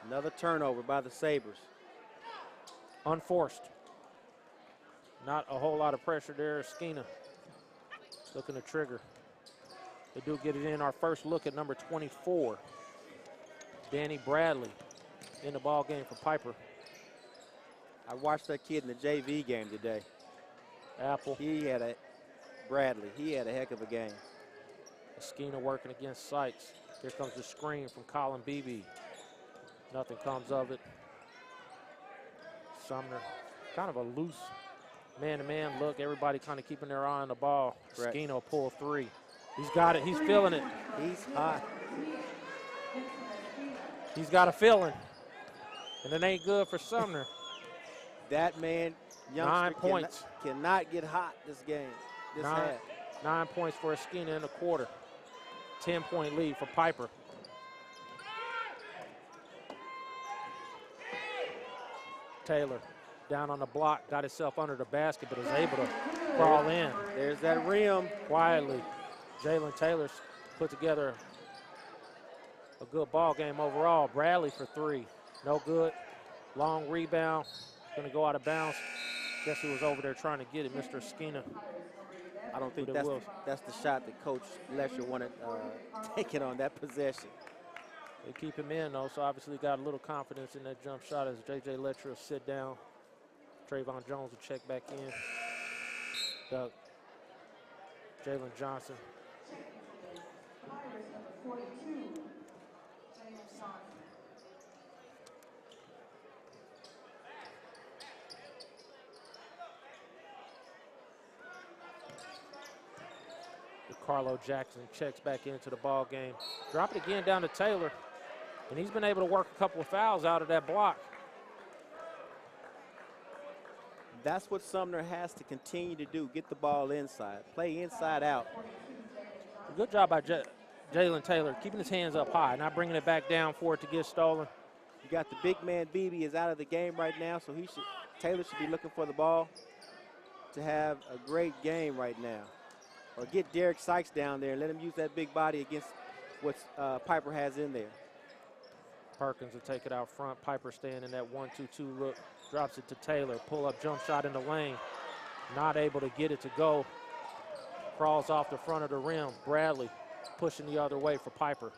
Another turnover by the Sabres. Unforced. Not a whole lot of pressure there. Skeena looking to trigger. They do get it in. Our first look at number 24. Danny Bradley in the ball game for Piper. I watched that kid in the JV game today. Apple. He had a heck of a game. Skeena working against Sykes. Here comes the screen from Colin Beebe. Nothing comes of it. Sumner, kind of a loose man-to-man look. Everybody kind of keeping their eye on the ball. Right. Skeena will pull 3. He's got it. He's feeling it. He's hot. He's got a feeling. And it ain't good for Sumner. That man, 9 points. Cannot get hot this game. This half. 9 points for Skeena in the quarter. 10-point lead for Piper. Taylor down on the block, got himself under the basket, but is able to crawl in. There's that rim. Quietly, Jalen Taylor's put together a good ball game overall. Bradley for 3, no good. Long rebound, gonna go out of bounds. Guess he was over there trying to get it, Mr. Skeena. I don't think that's the shot that Coach Lesher wanted taken on that possession. They keep him in, though, so obviously got a little confidence in that jump shot as J.J. Letcher will sit down. Trayvon Jones will check back in. Doug. Jalen Johnson. Carlo Jackson checks back into the ball game. Drop it again down to Taylor. And he's been able to work a couple of fouls out of that block. That's what Sumner has to continue to do, get the ball inside, play inside out. Good job by Jalen Taylor, keeping his hands up high, not bringing it back down for it to get stolen. You got the big man, Beebe, is out of the game right now, so Taylor should be looking for the ball to have a great game right now. Or get Derek Sykes down there and let him use that big body against what Piper has in there. Perkins will take it out front. Piper staying in that 1-2-2 look. Drops it to Taylor. Pull-up jump shot in the lane. Not able to get it to go. Crawls off the front of the rim. Bradley pushing the other way for Piper.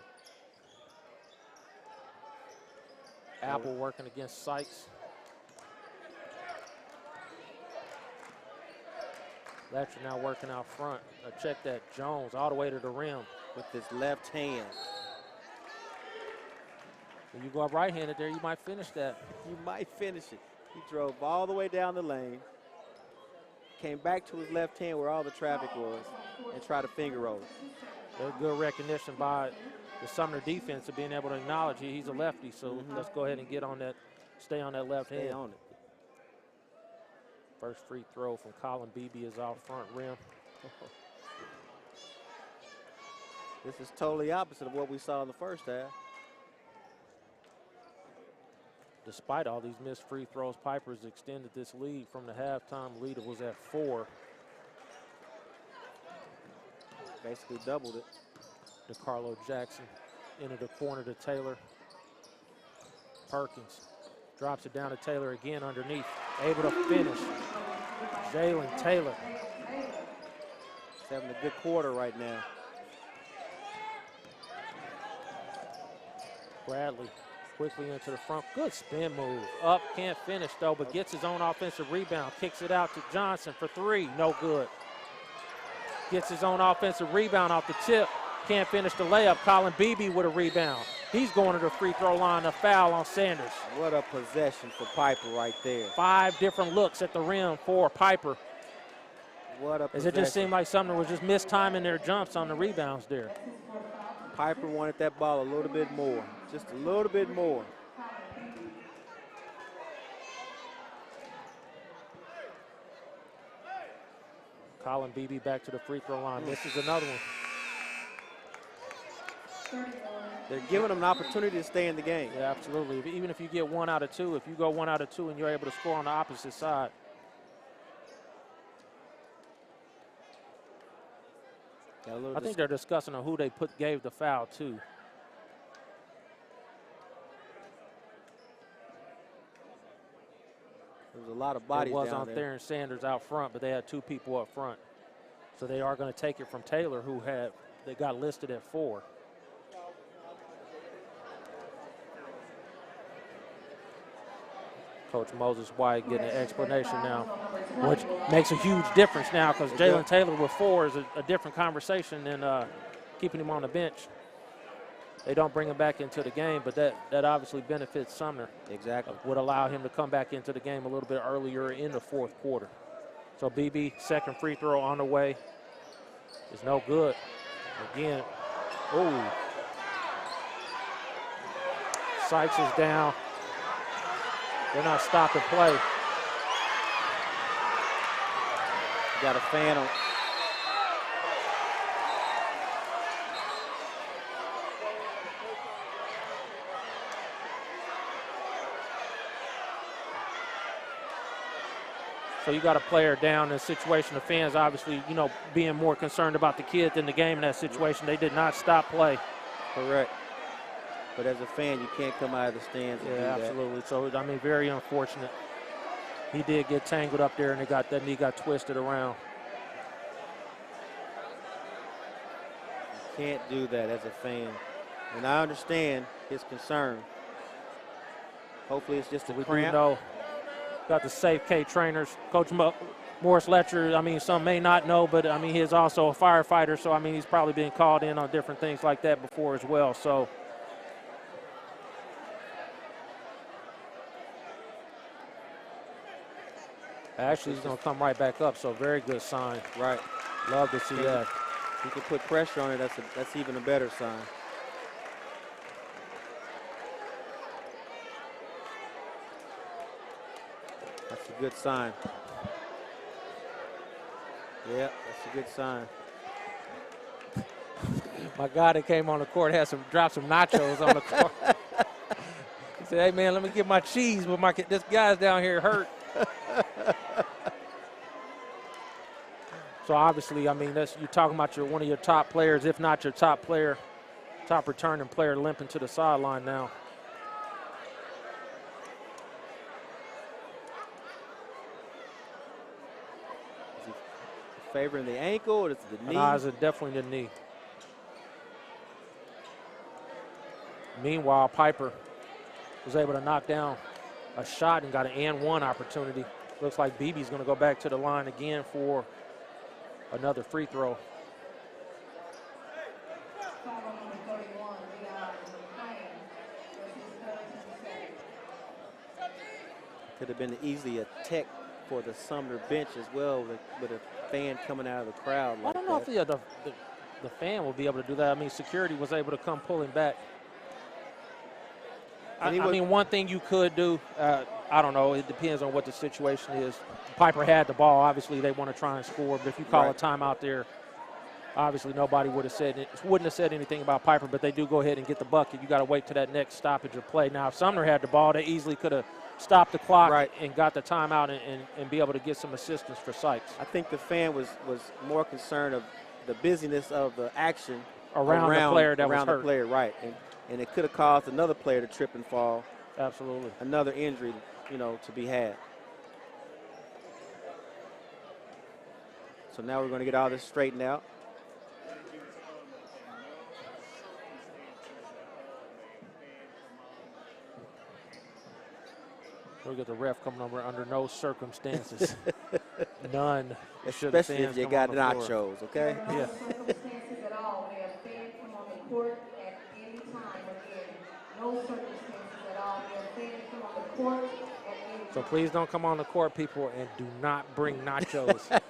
Apple working against Sykes. Letcher now working out front. Check that. Jones all the way to the rim. With his left hand. When you go up right-handed there, you might finish that. You might finish it. He drove all the way down the lane, came back to his left hand where all the traffic was, and tried to finger roll it. There's good recognition by the Sumner defense of being able to acknowledge he's a lefty, so let's go ahead and get on that, stay on that left hand. Stay on it. First free throw from Colin Beebe is off front rim. This is totally opposite of what we saw in the first half. Despite all these missed free throws, Piper's extended this lead from the halftime lead. It was at 4. Basically doubled it. DeCarlo Jackson into the corner to Taylor. Perkins drops it down to Taylor again underneath. Able to finish. Jalen Taylor. He's having a good quarter right now. Bradley quickly into the front. Good spin move. Up, can't finish though, but gets his own offensive rebound. Kicks it out to Johnson for three. No good. Gets his own offensive rebound off the tip. Can't finish the layup. Colin Beebe with a rebound. He's going to the free throw line, a foul on Sanders. What a possession for Piper right there. 5 different looks at the rim for Piper. What a As possession. it just seemed like Sumner was just mistiming their jumps on the rebounds there. Piper wanted that ball a little bit more, just a little bit more. Colin Beebe back to the free throw line. This is another one. They're giving them an opportunity to stay in the game. Yeah, absolutely. Even if you get 1 out of 2, if you go 1 out of 2 and you're able to score on the opposite side. I think they're discussing on who they gave the foul to. There's a lot of bodies It was down on there. Theron Sanders out front, but they had 2 people up front. So they are going to take it from Taylor, they got listed at 4. Coach Moses White getting an explanation now, which makes a huge difference now because Jalen Taylor with 4 is a different conversation than keeping him on the bench. They don't bring him back into the game, but that obviously benefits Sumner. Exactly. Would allow him to come back into the game a little bit earlier in the 4th quarter. So BB, second free throw on the way. It's no good. Again, ooh. Sykes is down. They're not stopping play. Got a fan on. So you got a player down in a situation. The fans obviously, being more concerned about the kid than the game in that situation. They did not stop play. Correct. But as a fan, you can't come out of the stands and do that. Absolutely. So, very unfortunate. He did get tangled up there, and that knee got twisted around. You can't do that as a fan. And I understand his concern. Hopefully it's just a We cramp. do know, got the Safe K trainers. Coach Morris Letcher, some may not know, but, he is also a firefighter. So, he's probably been called in on different things like that before as well. So, actually, he's going to come right back up, so very good sign. Right. Love to see that. If you can put pressure on it, that's even a better sign. That's a good sign. Yeah, that's a good sign. My guy that came on the court dropped some nachos on the court. He said, "Hey man, let me get my cheese, but this guy's down here hurt." So obviously, you're talking about one of your top players, if not your top player, top returning player, limping to the sideline now. Is he favoring the ankle or is it the knee? No, it's definitely the knee. Meanwhile, Piper was able to knock down a shot and got an and-one opportunity. Looks like Beebe's going to go back to the line again for another free throw. Could have been easily a tech for the Sumner bench as well with a fan coming out of the crowd like I don't know that. if the fan will be able to do that. Security was able to come pulling back. One thing you could do, I don't know, it depends on what the situation is. Piper had the ball. Obviously, they want to try and score, but if you call a timeout there, obviously nobody wouldn't have said anything about Piper, but they do go ahead and get the bucket. You got to wait to that next stoppage of play. Now, if Sumner had the ball, they easily could have stopped the clock and got the timeout and be able to get some assistance for Sykes. I think the fan was more concerned of the busyness of the action around the player that was hurt. Around the player, right. And it could have caused another player to trip and fall. Absolutely. Another injury, to be had. So now we're going to get all this straightened out. Look at the ref coming over under no circumstances. None. Especially if you got nachos, okay? Yeah. No circumstances at all. We have fans come on the court at any time. Again, no circumstances at all. We have fans come on the court at any time. So please don't come on the court, people, and do not bring nachos.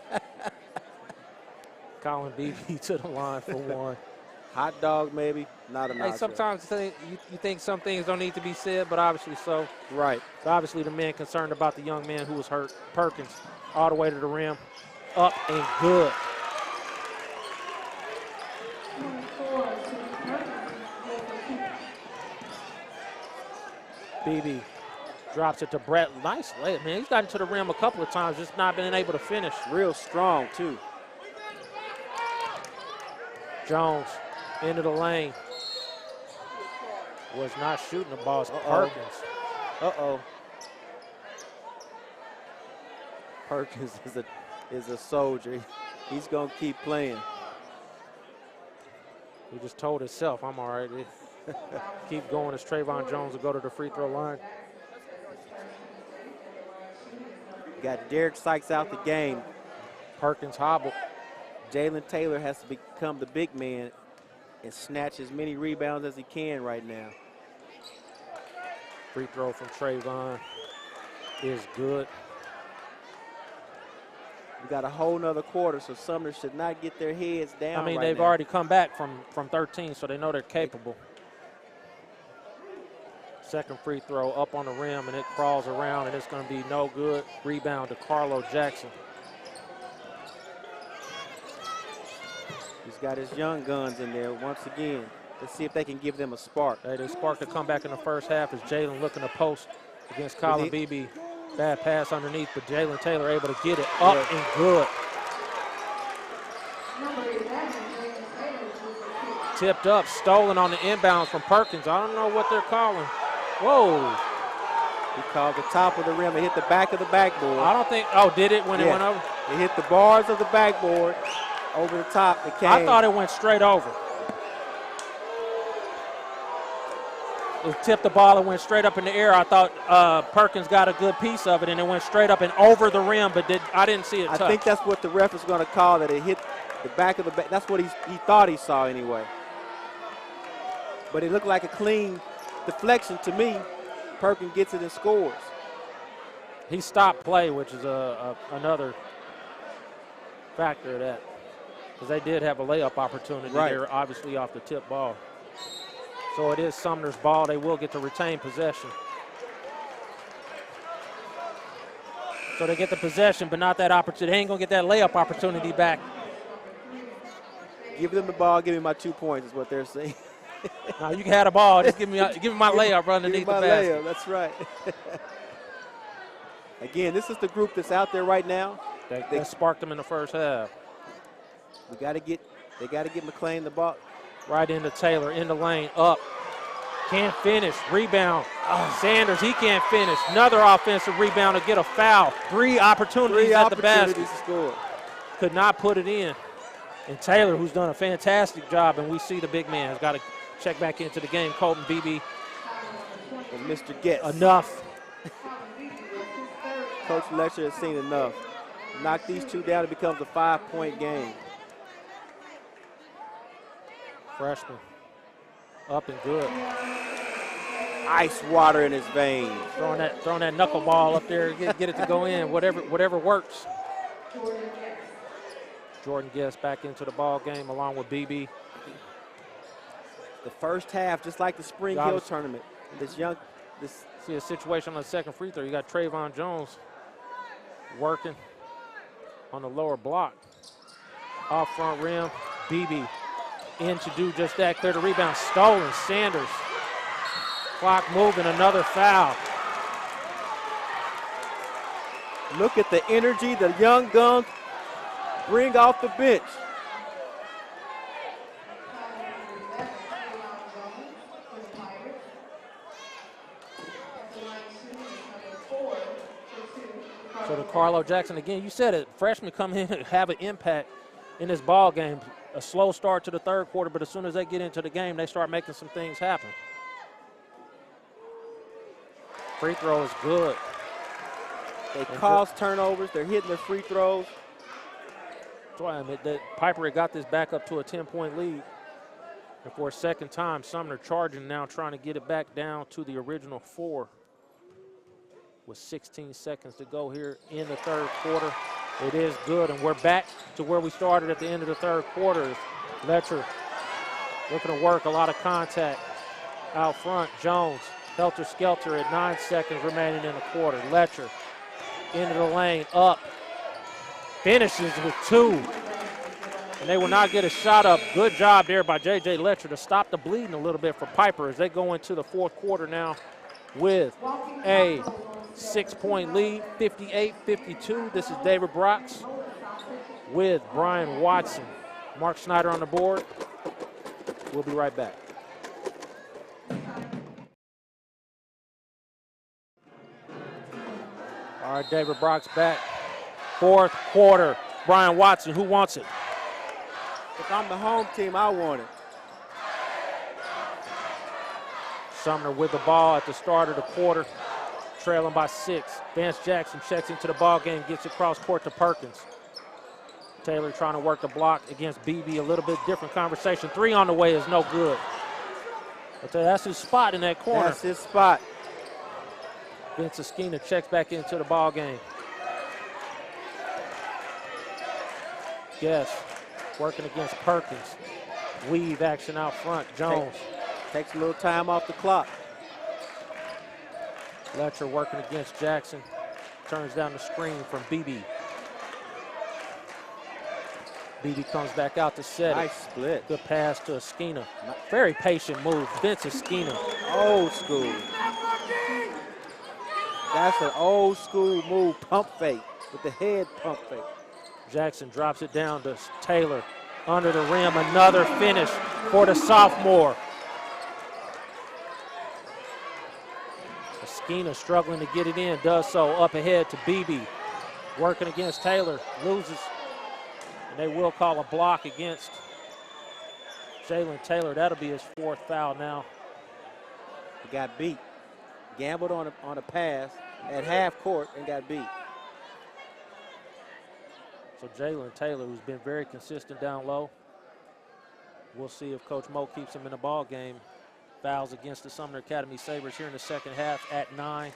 Colin Beebe to the line for one. Hot dog, maybe, not a nacho. Hey, sometimes you think some things don't need to be said, but obviously so. Right. So obviously the man concerned about the young man who was hurt. Perkins all the way to the rim. Up and good. Beebe drops it to Brett. Nice layup, man. He's gotten to the rim a couple of times, just not been able to finish. Real strong, too. Jones into the lane. Was not shooting the ball. It's Perkins. Uh-oh. Perkins is a soldier. He's going to keep playing. He just told himself, I'm all right. Keep going as Trayvon Jones will go to the free throw line. Got Derek Sykes out the game. Perkins hobbled. Jalen Taylor has to become the big man and snatch as many rebounds as he can right now. Free throw from Trayvon is good. We got a whole nother quarter, so Sumner should not get their heads down. I mean, right they've now. already come back from 13, so they know they're capable. Second free throw up on the rim, and it crawls around, and it's going to be no good. Rebound to Carlo Jackson. He's got his young guns in there once again. Let's see if they can give them a spark. Hey, they sparked a comeback in the first half as Jalen looking to post against Colin Beebe. Bad pass underneath, but Jalen Taylor able to get it up and good. Tipped up, stolen on the inbounds from Perkins. I don't know what they're calling. Whoa. He called the top of the rim. It hit the back of the backboard. I don't think, did it when it went over? It hit the bars of the backboard over the top. It came. I thought it went straight over. It tipped the ball and went straight up in the air. I thought Perkins got a good piece of it, and it went straight up and over the rim, but I didn't see it touch. I think that's what the ref is going to call, that it hit the back of the back. That's what he thought he saw anyway. But it looked like a clean deflection to me. Perkins gets it and scores. He stopped play, which is another factor of that, because they did have a layup opportunity there, obviously off the tip ball. So it is Sumner's ball. They will get to retain possession. So they get the possession, but not that opportunity. They ain't going to get that layup opportunity back. Give them the ball, give me my 2 points is what they're saying. No, you can have the ball. Just give me my layup underneath the basket. Layup, that's right. Again, this is the group that's out there right now. That sparked them in the first half. They got to get McClain the ball. Right into Taylor, in the lane, up. Can't finish, rebound. Sanders, he can't finish. Another offensive rebound to get a foul. Three opportunities at the basket. To score. Could not put it in. And Taylor, who's done a fantastic job, and we see the big man has got to check back into the game. Colton Beebe. And Mr. Guest. Enough. Coach Letcher has seen enough. Knock these two down, it becomes a 5-point game. Freshman. Up and good. Ice water in his veins. Throwing that knuckleball up there, get it to go in. Whatever works. Jordan Guest back into the ball game along with BB. The first half, just like the Spring Hill tournament. See a situation on the second free throw. You got Trayvon Jones working on the lower block. Off front rim, BB in to do just that. Clear the rebound, stolen. Sanders. Clock moving, another foul. Look at the energy the young guns bring off the bench. So the Carlo Jackson, again, you said it, freshmen come in and have an impact in this ball game. A slow start to the third quarter, but as soon as they get into the game, they start making some things happen. Free throw is good. They cause turnovers. They're hitting their free throws. That's why I admit that Piper had got this back up to a 10-point lead. And for a second time, Sumner charging now, trying to get it back down to the original 4 with 16 seconds to go here in the third quarter. It is good, and we're back to where we started at the end of the third quarter. Letcher looking to work, a lot of contact out front. Jones, helter-skelter at 9 seconds remaining in the quarter. Letcher into the lane, up, finishes with 2. And they will not get a shot up. Good job there by J.J. Letcher to stop the bleeding a little bit for Piper as they go into the fourth quarter now with a 6-point lead, 58-52. This is David Brox with Brian Watson. Mark Snyder on the board. We'll be right back. All right, David Brox back. Fourth quarter. Brian Watson, who wants it? If I'm the home team, I want it. Sumner with the ball at the start of the quarter, trailing by 6. Vance Jackson checks into the ball game, gets across court to Perkins. Taylor trying to work the block against BB. A little bit different conversation. 3 on the way is no good. I'll tell you, that's his spot in that corner. That's his spot. Vince Esquina checks back into the ball game. Yes, working against Perkins. Weave action out front. Jones. Takes a little time off the clock. Letcher working against Jackson. Turns down the screen from BB. BB comes back out to set nice it. split. Good pass to Esquina. Very patient move. Vince Esquina. Old school. That's an old school move. Pump fake with the head pump fake. Jackson drops it down to Taylor. Under the rim, another finish for the sophomore. Esquina struggling to get it in, does so up ahead to BB. Working against Taylor, loses. And they will call a block against Jalen Taylor. That'll be his 4th foul now. He got beat. Gambled on a pass at half court and got beat. So Jalen Taylor, who's been very consistent down low. We'll see if Coach Mo keeps him in the ball game. Fouls against the Sumner Academy Sabres here in the second half at 9.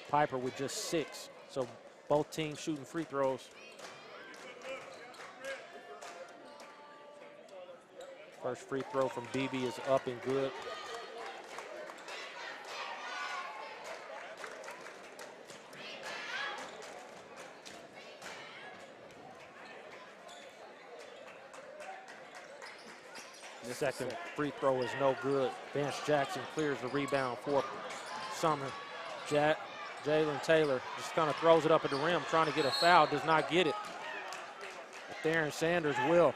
Piper with just 6. So both teams shooting free throws. First free throw from BB is up and good. The second free throw is no good. Vance Jackson clears the rebound for Sumner. Jalen Taylor just kind of throws it up at the rim, trying to get a foul, does not get it. But Theron Sanders will.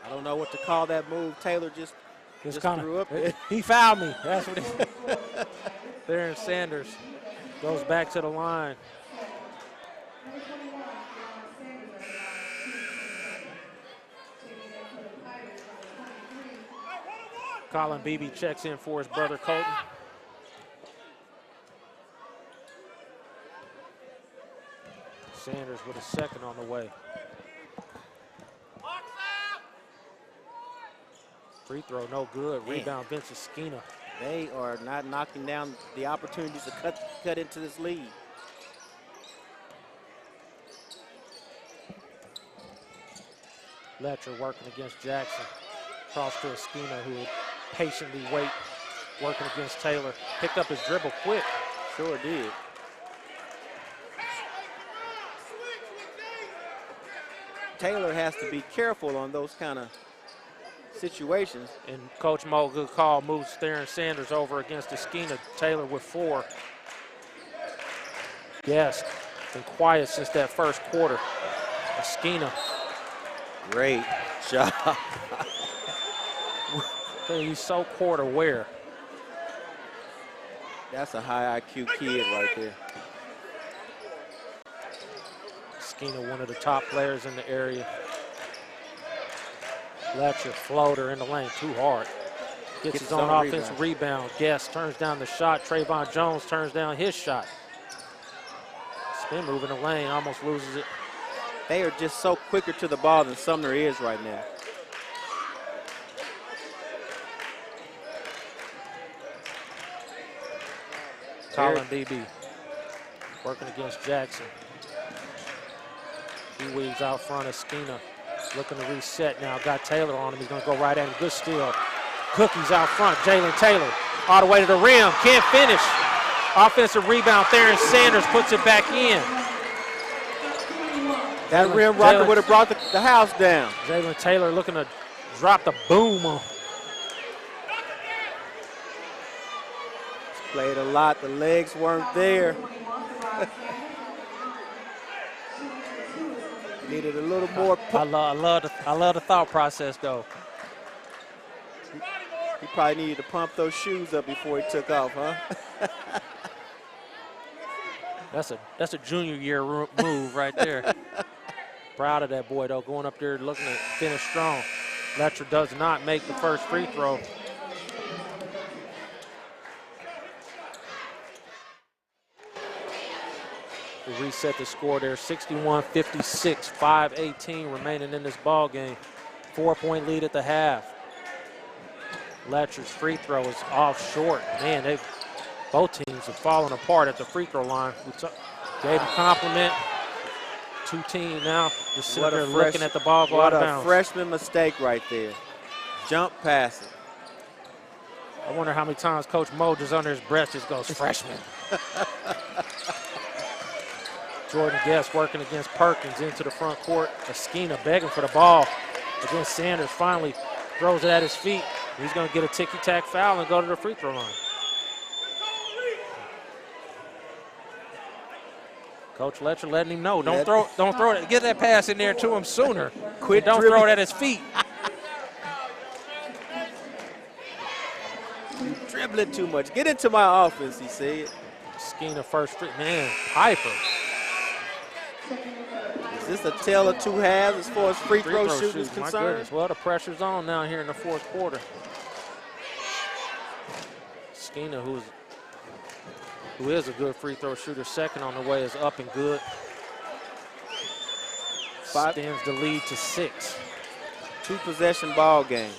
I don't know what to call that move. Taylor just threw up. He fouled me. That's what he Theron Sanders goes back to the line. Colin Beebe checks in for his brother Colton. Sanders with a second on the way. Free throw, no good. Rebound, Vince Esquina. They are not knocking down the opportunities to cut into this lead. Letcher working against Jackson. Cross to Esquina, who would patiently wait, working against Taylor. Picked up his dribble quick. Sure did. Taylor has to be careful on those kind of situations. And Coach Mo, good call, moves Theron Sanders over against Esquina. Taylor with 4. Yes, been quiet since that first quarter. Esquina. Great job. He's so court aware. That's a high IQ kid right there. Skeena, one of the top players in the area. Letcher, floater in the lane, too hard. Gets his own offensive rebound. Guest turns down the shot. Trayvon Jones turns down his shot. Spin move in the lane, almost loses it. They are just so quicker to the ball than Sumner is right now. Colin BB working against Jackson. He weaves out front of Skeena. Looking to reset now. Got Taylor on him. He's going to go right at him. Good steal. Cookies out front. Jalen Taylor all the way to the rim. Can't finish. Offensive rebound. Theron Sanders puts it back in. That rim rocker would have brought the house down. Jalen Taylor looking to drop the boom on. Played a lot. The legs weren't there. Needed a little more. I love the thought process, though. He probably needed to pump those shoes up before he took off, huh? That's a junior year move right there. Proud of that boy, though, going up there looking to finish strong. Letcher does not make the first free throw. We reset the score there, 61-56, 5:18 remaining in this ball game. 4-point lead at the half. Letcher's free throw is off short. Man, both teams have fallen apart at the free throw line. We gave him a compliment. Two teams now just sitting there looking at the ball go out of bounds. What a freshman mistake right there. Jump pass it. I wonder how many times Coach Mo just under his breath just goes, freshman. Jordan Guest working against Perkins into the front court. Skeena begging for the ball against Sanders. Finally throws it at his feet. He's going to get a ticky-tack foul and go to the free throw line. Coach Letcher letting him know, don't throw it. Get that pass in there to him sooner. Don't throw it at his feet. Dribbling too much. Get into my offense, he said. Skeena first free. Man, Piper. Is this a tale of two halves as far as free throw shooting is concerned? Well, the pressure's on now here in the fourth quarter. Skeena, who is a good free throw shooter, second on the way, is up and good. Extends the lead to 6. 2-possession ball game.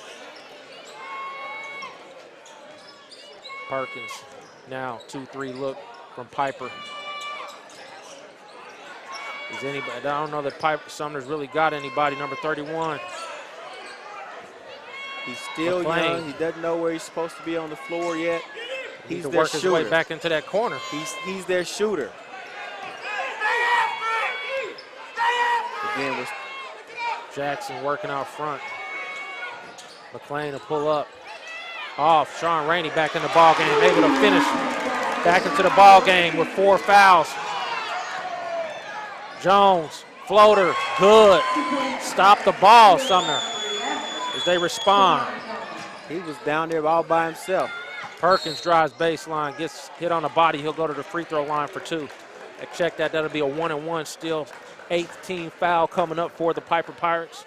Perkins now 2-3 look from Piper. Is anybody? I don't know that Sumner's really got anybody. Number 31. He's still young. He doesn't know where he's supposed to be on the floor yet. He's to work his way back into that corner. He's their shooter. Again, Jackson working out front. McClain to pull up. Off. Sean Rainey back in the ball game, able to finish back into the ball game with 4 fouls. Jones, floater, good. Stop the ball, Sumner, as they respond. He was down there all by himself. Perkins drives baseline, gets hit on the body. He'll go to the free throw line for 2. Check that. That'll be a 1-and-1 still. 18 foul coming up for the Piper Pirates.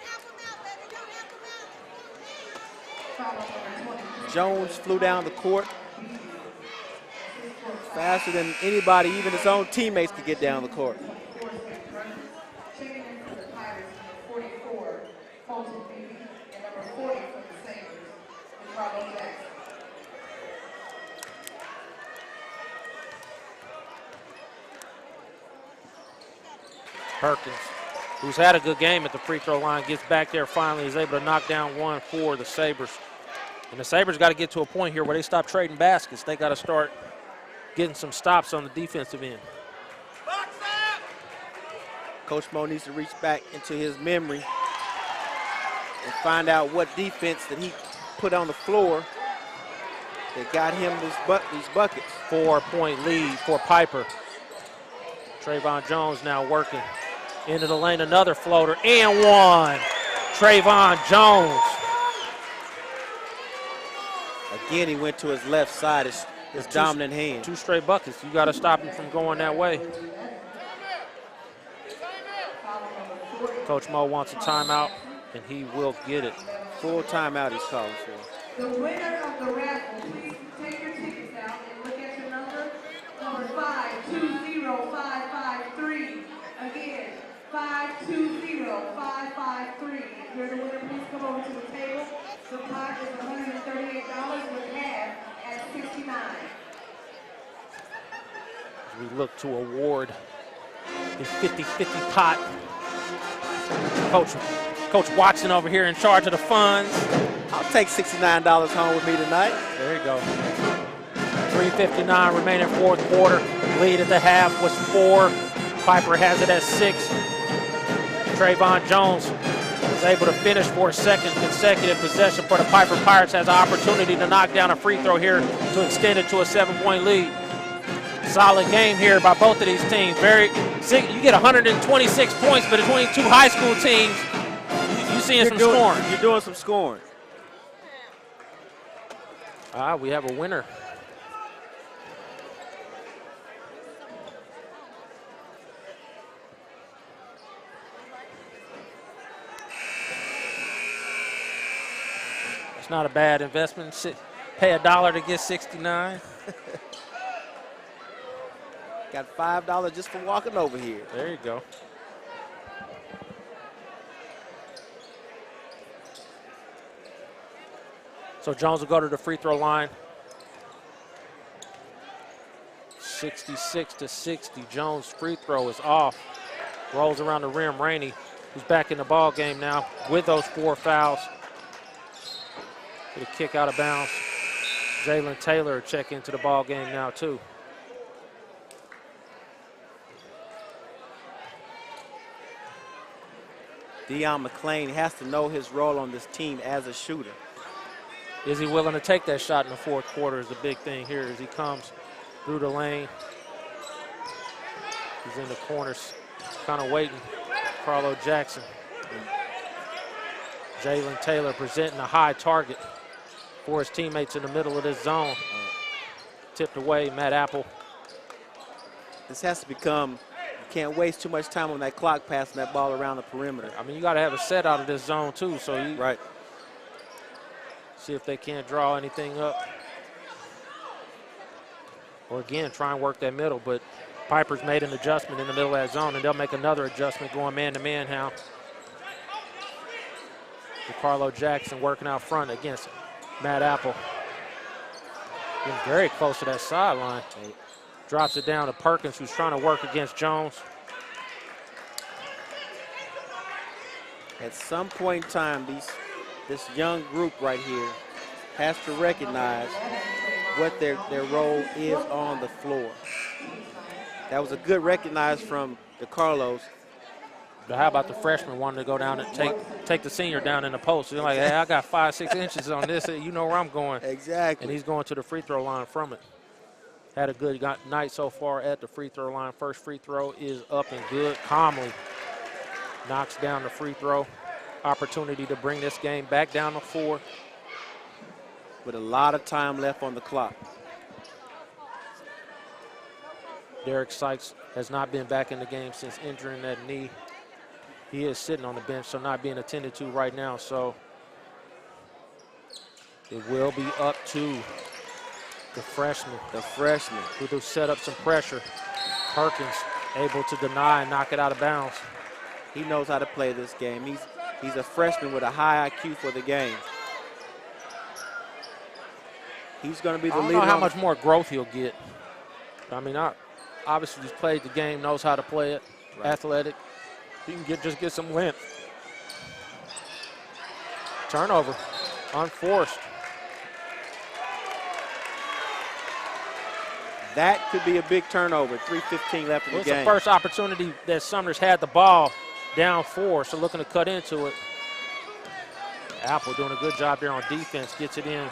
Jones flew down the court faster than anybody, even his own teammates, could get down the court. Perkins, who's had a good game at the free throw line, gets back there finally, is able to knock down one for the Sabres. And the Sabres got to get to a point here where they stop trading baskets. They got to start getting some stops on the defensive end. Coach Mo needs to reach back into his memory and find out what defense that he put on the floor that got him these buckets. 4-point lead for Piper. Trayvon Jones now working into the lane, another floater, and one. Trayvon Jones. Again, he went to his left side. his dominant hand. 2 straight buckets. You got to stop him from going that way. Coach Mo wants a timeout, and he will get it. Full timeout he's calling for. The winner of the raffle, please take your tickets out and look at your number 520553. Again, 520553. If you're the winner, please come over to the table. The pot is $138 with half at 69. We look to award the 50-50 pot. Coach Watson over here in charge of the funds. I'll take $69 home with me tonight. There you go. 3:59 remaining fourth quarter. Lead at the half was 4. Piper has it at 6. Trayvon Jones was able to finish for a second consecutive possession for the Piper Pirates. Has an opportunity to knock down a free throw here to extend it to a 7-point lead. Solid game here by both of these teams. You get 126 points between 2 high school teams. You're seeing some scoring. You're doing some scoring. We have a winner. It's not a bad investment. Pay $1 to get 69. Got $5 just for walking over here. There you go. So Jones will go to the free throw line. 66-60. Jones' free throw is off. Rolls around the rim. Rainey, who's back in the ball game now with those 4 fouls. Get a kick out of bounds. Jalen Taylor check into the ball game now too. Deion McClain has to know his role on this team as a shooter. Is he willing to take that shot in the fourth quarter is the big thing here as he comes through the lane. He's in the corners, kind of waiting. Carlo Jackson. Jalen Taylor presenting a high target for his teammates in the middle of this zone. Tipped away, Matt Apple. This has to become, you can't waste too much time on that clock passing that ball around the perimeter. I mean, you got to have a set out of this zone too, so you right. See if they can't draw anything up. Or again, try and work that middle, but Piper's made an adjustment in the middle of that zone, and they'll make another adjustment going man-to-man now. Carlo Jackson working out front against Matt Apple. Getting very close to that sideline. Drops it down to Perkins, who's trying to work against Jones. At some point in time, this young group right here has to recognize what their role is on the floor. That was a good recognize from DeCarlos. But how about the freshman wanting to go down and take the senior down in the post? He's like, hey, I got 5-6 inches on this. You know where I'm going. Exactly. And he's going to the free throw line from it. Had a good night so far at the free throw line. First free throw is up and good. Calmly knocks down the free throw. Opportunity to bring this game back down to 4. With a lot of time left on the clock. Derek Sykes has not been back in the game since injuring that knee. He is sitting on the bench, so not being attended to right now. So it will be up to the freshman. Who will set up some pressure. Perkins able to deny and knock it out of bounds. He knows how to play this game. He's a freshman with a high IQ for the game. He's going to be the leader. I don't know how much more growth he'll get. I mean, obviously he's played the game, knows how to play it, right. Athletic. He can just get some length. Turnover, unforced. That could be a big turnover. 3:15 left in the game. It's the first opportunity that Sumner's had the ball down 4, so looking to cut into it. Apple doing a good job there on defense, gets it in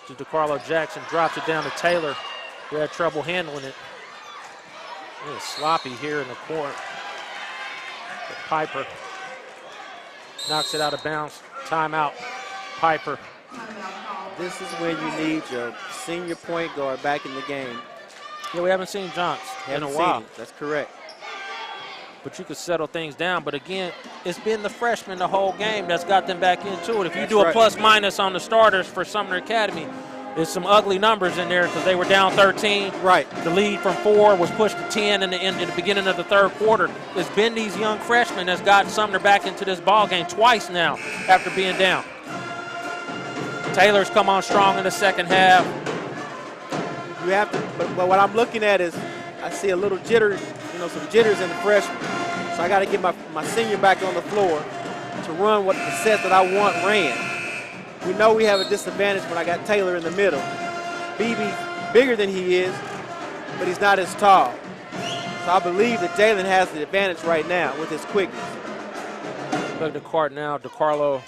to DeCarlo Jackson, drops it down to Taylor, who had trouble handling it. It's sloppy here in the court. But Piper knocks it out of bounds. Timeout, Piper. This is when you need your senior point guard back in the game. Yeah, we haven't seen Johns in a while. That's correct. But you could settle things down. But again, it's been the freshmen the whole game that's got them back into it. If you do a plus-minus on the starters for Sumner Academy, there's some ugly numbers in there because they were down 13. Right. The lead from 4 was pushed to 10 in the beginning of the third quarter. It's been these young freshmen that's gotten Sumner back into this ball game twice now after being down. Taylor's come on strong in the second half. You have to, but what I'm looking at is I see a little jitter, some jitters in the freshman. So I got to get my senior back on the floor to run what the set that I want ran. We know we have a disadvantage when I got Taylor in the middle. BB's bigger than he is, but he's not as tall. So I believe that Jalen has the advantage right now with his quickness. Look at the court now. DeCarlo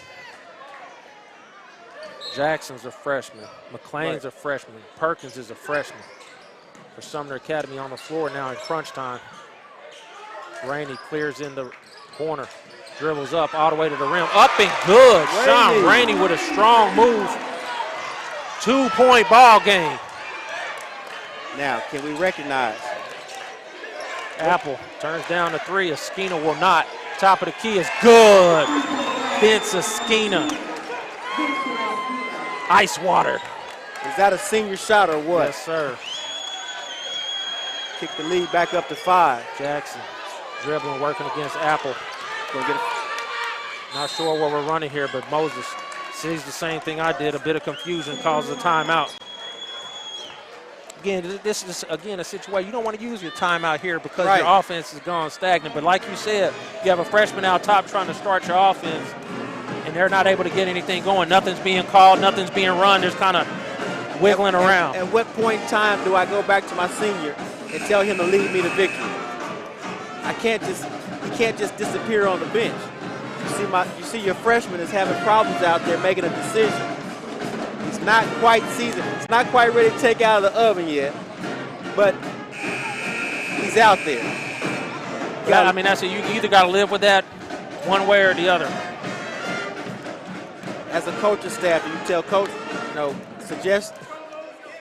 Jackson's a freshman. McLean's a freshman. Perkins is a freshman. For Sumner Academy on the floor now in crunch time. Rainey clears in the corner. Dribbles up all the way to the rim. Up and good. Sean Rainey with a strong move. 2-point ball game. Now, can we recognize? Apple turns down the 3. Esquina will not. Top of the key is good. Vince Esquina. Ice water. Is that a senior shot or what? Yes, sir. Kick the lead back up to 5. Jackson dribbling, working against Apple. Not sure what we're running here, but Moses sees the same thing I did. A bit of confusion, calls a timeout. Again, this is, a situation you don't want to use your timeout here because your offense has gone stagnant. But like you said, you have a freshman out top trying to start your offense, and they're not able to get anything going. Nothing's being called, nothing's being run. There's kind of wiggling around. At what point in time do I go back to my senior and tell him to lead me to victory? He can't just disappear on the bench. You see your freshman is having problems out there making a decision. He's not quite seasoned. He's not quite ready to take out of the oven yet, but he's out there. Yeah, I mean, that's it. You either got to live with that one way or the other. As a coaching staff, you tell coach, suggest,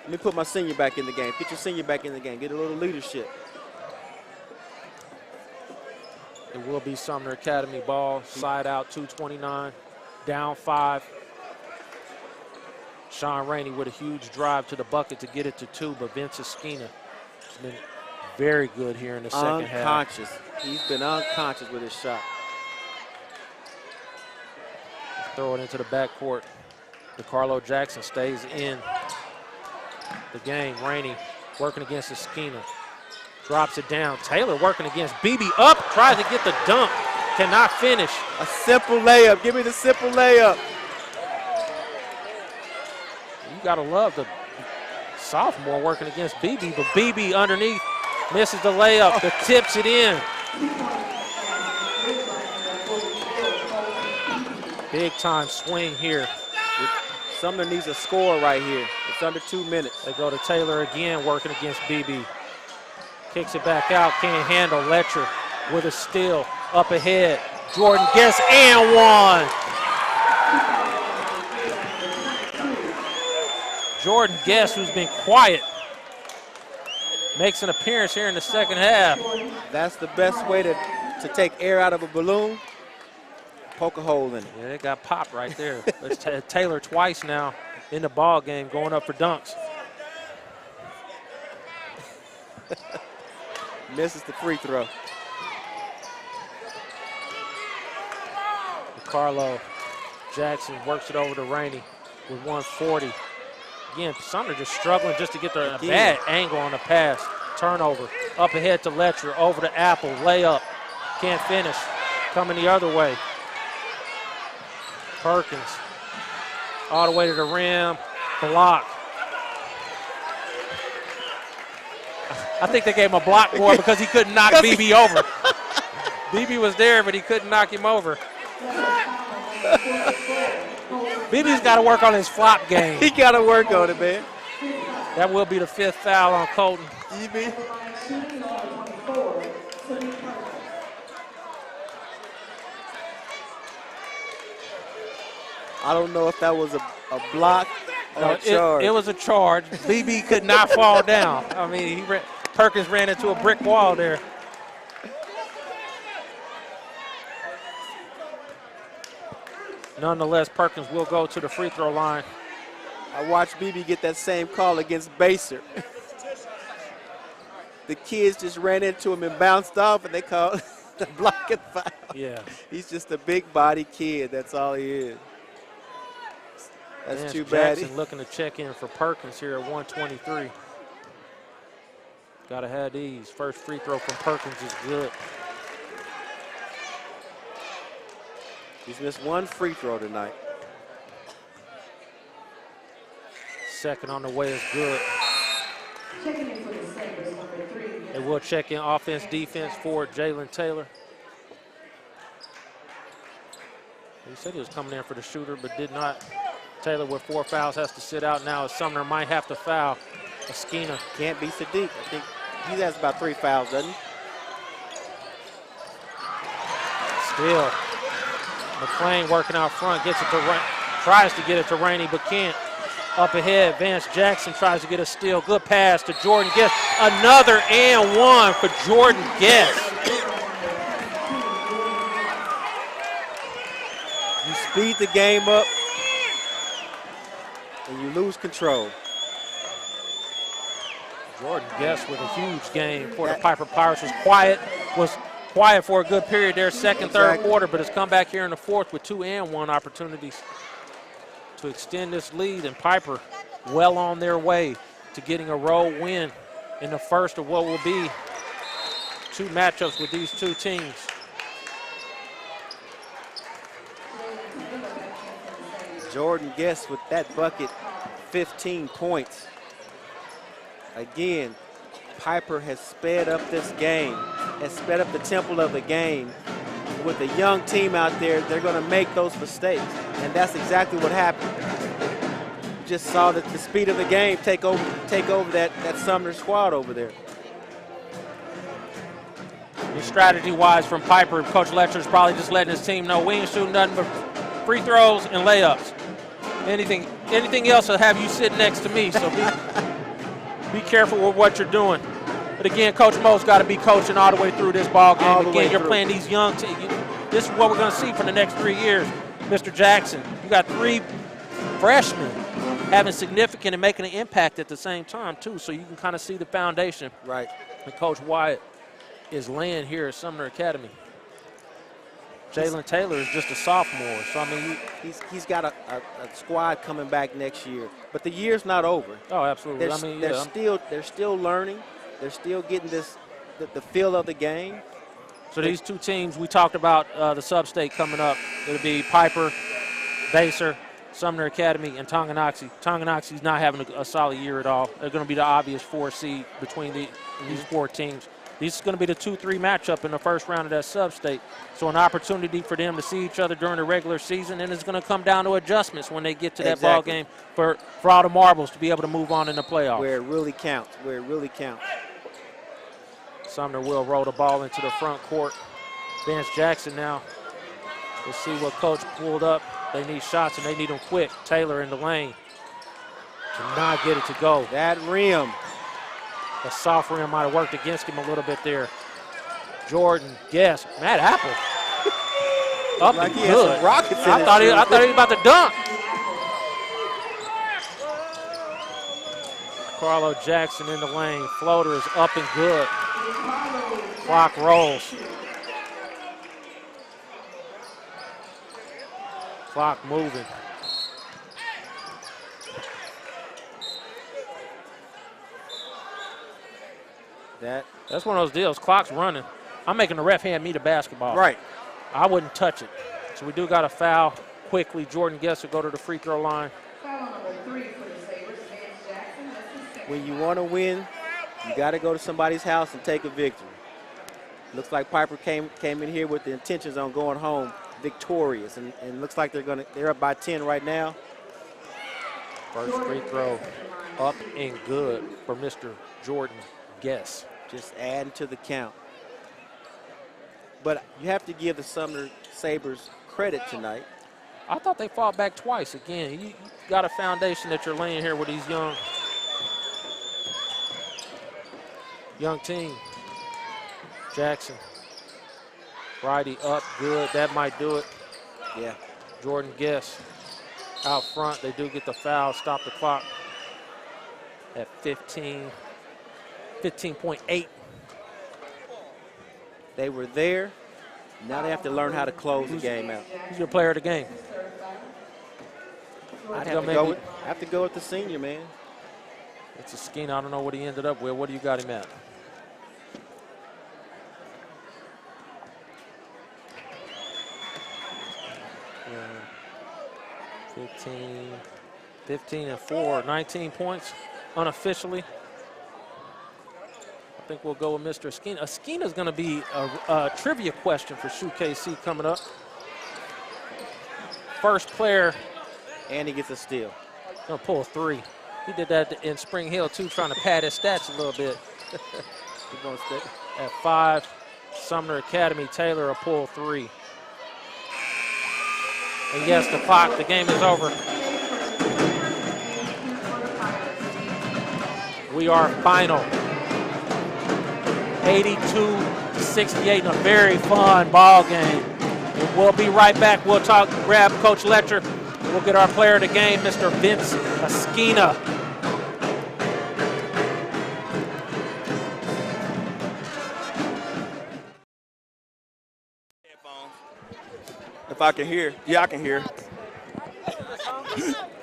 let me put my senior back in the game. Get your senior back in the game. Get a little leadership. It will be Sumner Academy ball. Side out, 2:29, down 5. Sean Rainey with a huge drive to the bucket to get it to 2, but Vince Esquina has been very good here in the second half. Unconscious. He's been unconscious with his shot. Throw it into the backcourt. DeCarlo Jackson stays in the game. Rainey working against Esquina. Drops it down. Taylor working against BB up. Tries to get the dunk. Cannot finish. A simple layup. Give me the simple layup. You got to love the sophomore working against BB, but BB underneath misses the layup. The tips it in. Big time swing here. Sumner needs a score right here. It's under 2 minutes. They go to Taylor again, working against BB. Kicks it back out, can't handle. Letcher with a steal, up ahead. Jordan Guess and one. Jordan Guess, who's been quiet, makes an appearance here in the second half. That's the best way to take air out of a balloon. Poke a hole in it. Yeah, it got popped right there. It's Taylor twice now in the ball game going up for dunks. Misses the free throw. DeCarlo Jackson works it over to Rainey with 140. Again, Sumner just struggling just to get the bad angle on the pass. Turnover. Up ahead to Letcher. Over to Apple. Layup. Can't finish. Coming the other way. Perkins. All the way to the rim. Block. I think they gave him a block more because he couldn't knock BB over. BB was there, but he couldn't knock him over. BB's got to work on his flop game. He got to work on it, man. That will be the 5th foul on Colton. I don't know if that was a block No, it was a charge. BB could not fall down. I mean, Perkins ran into a brick wall there. Nonetheless, Perkins will go to the free throw line. I watched BB get that same call against Baser. The kids just ran into him and bounced off, and they called the blocking foul. Yeah. He's just a big body kid. That's all he is. That's Vance too bad. Jackson looking to check in for Perkins here at 123. Got to have these. First free throw from Perkins is good. He's missed one free throw tonight. Second on the way is good. Checking in for the Sabres, number 3. They will check in offense, defense for Jalen Taylor. He said he was coming in for the shooter, but did not. Taylor with 4 fouls has to sit out now. Sumner might have to foul. Esquina. Can't be Sadiq. I think he has about 3 fouls, doesn't he? Still, McClain working out front, gets it to tries to get it to Rainey, but can't. Up ahead, Vance Jackson tries to get a steal. Good pass to Jordan Guest. Another and one for Jordan Guest. You speed the game up, and you lose control. Jordan Guest with a huge game for the Piper Pirates. Was quiet for a good period there, second, third quarter, but has come back here in the fourth with 2 and 1 opportunities to extend this lead, and Piper well on their way to getting a road win in the first of what will be 2 matchups with these 2 teams. Jordan Guest with that bucket, 15 points. Again, Piper has sped up this game, has sped up the tempo of the game. With a young team out there, they're going to make those mistakes, and that's exactly what happened. You just saw that the speed of the game take over that Sumner squad over there. Strategy-wise from Piper, Coach Letcher's probably just letting his team know we ain't shooting nothing but free throws and layups. Anything else will have you sit next to me, so be careful with what you're doing. But again, Coach Mo's got to be coaching all the way through this ball game. Again, you're playing these young teams. This is what we're going to see for the next 3 years. Mr. Jackson, you got 3 freshmen having significant and making an impact at the same time, too, so you can kind of see the foundation. Right. And Coach Wyatt is laying here at Sumner Academy. Jalen Taylor is just a sophomore, so I mean, he's got a squad coming back next year, but the year's not over. Oh, absolutely. They're still learning. They're still getting the feel of the game. So these 2 teams, we talked about the sub-state coming up. It'll be Piper, Baser, Sumner Academy, and Tonganoxie. Tonganoxie's not having a solid year at all. They're going to be the obvious 4 seed between these 4 teams. This is going to be the 2-3 matchup in the first round of that sub-state. So an opportunity for them to see each other during the regular season, and it's going to come down to adjustments when they get to that ball game for all the marbles to be able to move on in the playoffs. Where it really counts. Sumner will roll the ball into the front court. Vance Jackson now. We'll see what Coach pulled up. They need shots, and they need them quick. Taylor in the lane. Cannot get it to go. That rim. The soft rim might have worked against him a little bit there. Jordan, yes. Matt Apple. Up like and he good. Had some rockets in I thought he was about to dunk. Carlo Jackson in the lane. Floater is up and good. Clock rolls. Clock moving. That's one of those deals. Clock's running. I'm making the ref hand me the basketball. Right. I wouldn't touch it. So we do got a foul quickly. Jordan Guest will go to the free throw line. Foul number 3 for the Sabres, Vance Jackson. That's his 2nd. When you want to win, you got to go to somebody's house and take a victory. Looks like Piper came in here with the intentions on going home victorious, and looks like they're up by 10 right now. First free throw up and good for Mr. Jordan Guest. Just adding to the count. But you have to give the Sumner Sabres credit tonight. I thought they fought back twice. Again, you got a foundation that you're laying here with these young team. Jackson, righty up, good. That might do it. Yeah. Jordan Guess out front. They do get the foul, stop the clock at 15.8. They were there. Now they have to learn how to close the game out. Who's your player of the game? I have to go with the senior, man. It's a scheme. I don't know what he ended up with. What do you got him at? Yeah. 15 and 4, 19 points unofficially. I think we'll go with Mr. Askina. Askina's going to be a trivia question for SHUKC coming up. First player. And he gets a steal. Going to pull a 3. He did that in Spring Hill, too, trying to pad his stats a little bit. He's going to stay. At 5, Sumner Academy, Taylor a pull 3. And yes, the clock, the game is over. We are final. 82-68 in a very fun ball game. And we'll be right back. We'll grab Coach Letcher. We'll get our player of the game, Mr. Vince Askina. If I can hear. Yeah, I can hear.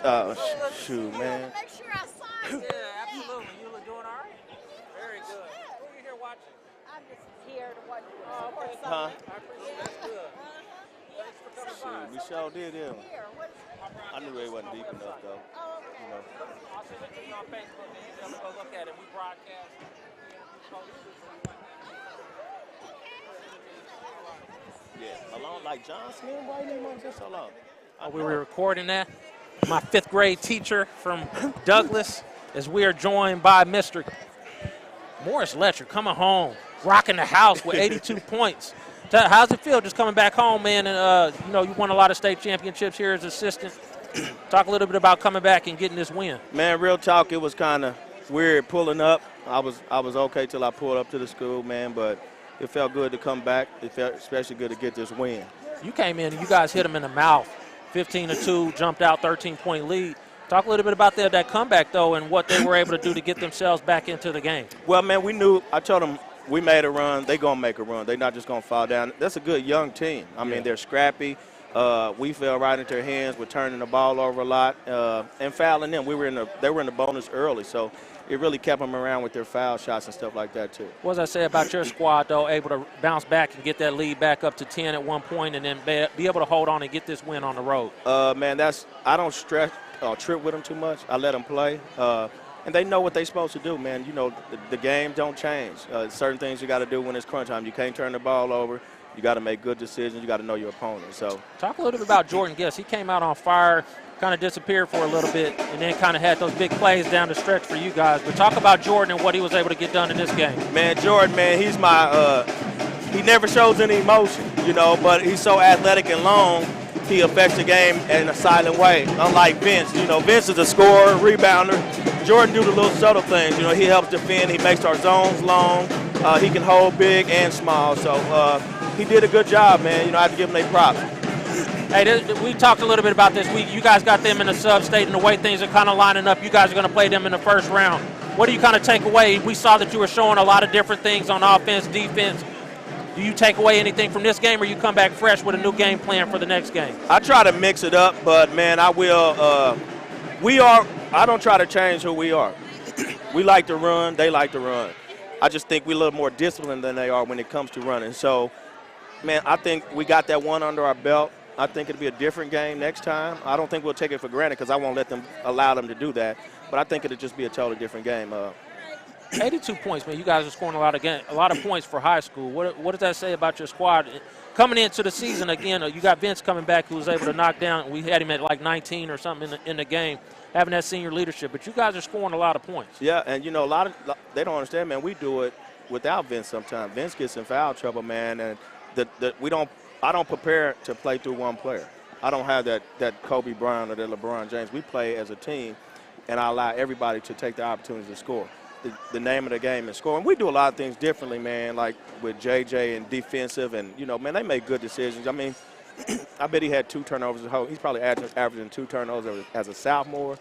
Oh, shoot, man. Make sure I sign. Yeah, absolutely. You look doing all right. Very good. Who are you here watching? I'm just here to watch you. Oh, okay. Huh? I appreciate it. That's good. Thanks for coming by. We sure did, yeah. Here. What's, I knew they wasn't deep enough, though. oh, okay. You know. I'll send it to you on Facebook and you'll be able to go look at it. We broadcast. Yeah, along like John Smith, why didn't he just so long? Oh, we were recording that. My 5th grade teacher from Douglas, as we are joined by Mr. Morris Letcher coming home, rocking the house with 82 points. How's it feel just coming back home, man? And you won a lot of state championships here as assistant. Talk a little bit about coming back and getting this win. Man, real talk, it was kind of weird pulling up. I was okay till I pulled up to the school, man, but it felt good to come back. It felt especially good to get this win. You came in and you guys hit them in the mouth. 15-2, jumped out, 13-point lead. Talk a little bit about that comeback, though, and what they were able to do to get themselves back into the game. Well, man, we knew. I told them we made a run. They're going to make a run. They're not just going to fall down. That's a good young team. I mean, they're scrappy. We fell right into their hands with turning the ball over a lot and fouling them. They were in the bonus early, so it really kept them around with their foul shots and stuff like that, too. What does that say about your squad, though, able to bounce back and get that lead back up to 10 at one point and then be able to hold on and get this win on the road? Man, I don't stress or trip with them too much. I let them play. And they know what they're supposed to do, man. You know, the game don't change. Certain things you got to do when it's crunch time. You can't turn the ball over. You got to make good decisions. You got to know your opponent. So, talk a little bit about Jordan Guess. He came out on fire, kind of disappeared for a little bit, and then kind of had those big plays down the stretch for you guys. But talk about Jordan and what he was able to get done in this game. Man, Jordan, man, he's my he never shows any emotion, but he's so athletic and long. He affects the game in a silent way, unlike Vince. Vince is a scorer, rebounder. Jordan do the little subtle things. He helps defend. He makes our zones long. He can hold big and small. So he did a good job, man. I have to give him their props. Hey, we talked a little bit about this. You guys got them in the sub-state, and the way things are kind of lining up, you guys are going to play them in the first round. What do you kind of take away? We saw that you were showing a lot of different things on offense, defense. Do you take away anything from this game, or you come back fresh with a new game plan for the next game? I try to mix it up, but, man, I will. I don't try to change who we are. We like to run. They like to run. I just think we're a little more disciplined than they are when it comes to running. So, man, I think we got that one under our belt. I think it'll be a different game next time. I don't think we'll take it for granted because I won't allow them to do that. But I think it'll just be a totally different game. 82 points, man. You guys are scoring a lot of points for high school. What does that say about your squad? Coming into the season, again, you got Vince coming back who was able to knock down. We had him at like 19 or something in the game, having that senior leadership. But you guys are scoring a lot of points. Yeah, and, they don't understand, man. We do it without Vince sometimes. Vince gets in foul trouble, man, and I don't prepare to play through one player. I don't have that Kobe Bryant or that LeBron James. We play as a team, and I allow everybody to take the opportunity to score. The name of the game is scoring. We do a lot of things differently, man, like with JJ and defensive, and, you know, man, they make good decisions. I mean, I bet he had 2 turnovers. He's probably averaging 2 turnovers as a sophomore.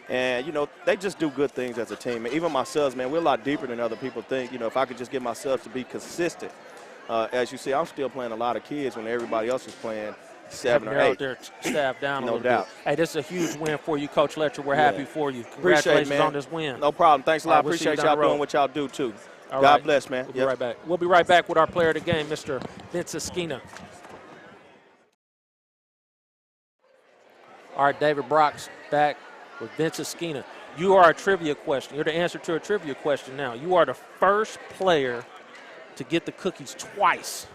And, you know, they just do good things as a team. And even myself, man, we're a lot deeper than other people think. You know, if I could just get myself to be consistent. As you see, I'm still playing a lot of kids when everybody else is playing 7 or 8. Their staff down a No little doubt. bit. Hey, this is a huge win for you, Coach Letcher. We're happy for you. Appreciate it, Congratulations man. on this win. No problem. Thanks a lot. All right, we'll see you Appreciate down y'all the road. doing what y'all do, too. All God right. bless, man. We'll be right back. We'll be right back with our player of the game, Mr. Vince Esquina. All right, David Brock's back with Vince Esquina. You are a trivia question. You're the answer to a trivia question now. You are the first player to get the cookies twice.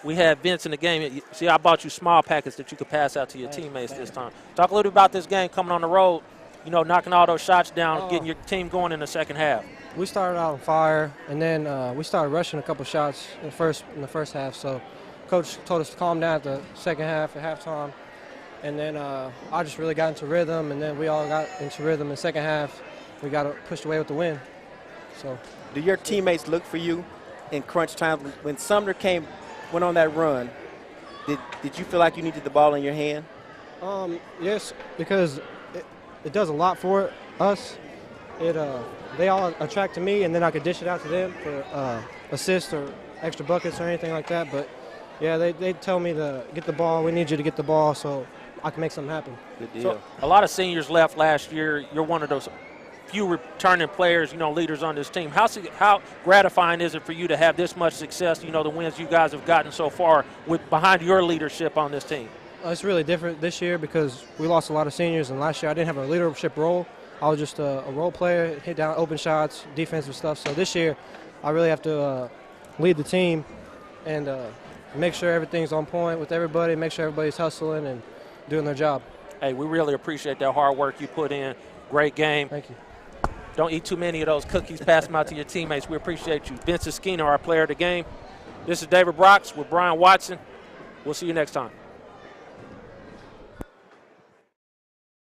We had Vince in the game. See, I bought you small packets that you could pass out to your teammates this time. Talk a little bit about this game coming on the road, you know, knocking all those shots down, getting your team going in the second half. We started out on fire, and then we started rushing a couple shots in the first half. So Coach told us to calm down at the second half at halftime. And then I just really got into rhythm, and then we all got into rhythm in the second half. We got pushed away with the win. So, Do your teammates look for you in crunch time? When Sumner went on that run, did you feel like you needed the ball in your hand? Yes, because it does a lot for us. They all attract to me, and then I could dish it out to them for assists or extra buckets or anything like that. But, yeah, they tell me to get the ball. We need you to get the ball so I can make something happen. Good deal. So a lot of seniors left last year. You're one of those few returning players, you know, leaders on this team. How gratifying is it for you to have this much success, you know, the wins you guys have gotten so far behind your leadership on this team? It's really different this year because we lost a lot of seniors, and last year I didn't have a leadership role. I was just a role player, hit down open shots, defensive stuff. So this year I really have to lead the team and make sure everything's on point with everybody, make sure everybody's hustling and doing their job. Hey, we really appreciate that hard work you put in. Great game. Thank you. Don't eat too many of those cookies. Pass them out to your teammates. We appreciate you. Vince Esquina, our player of the game. This is David Brocks with Brian Watson. We'll see you next time.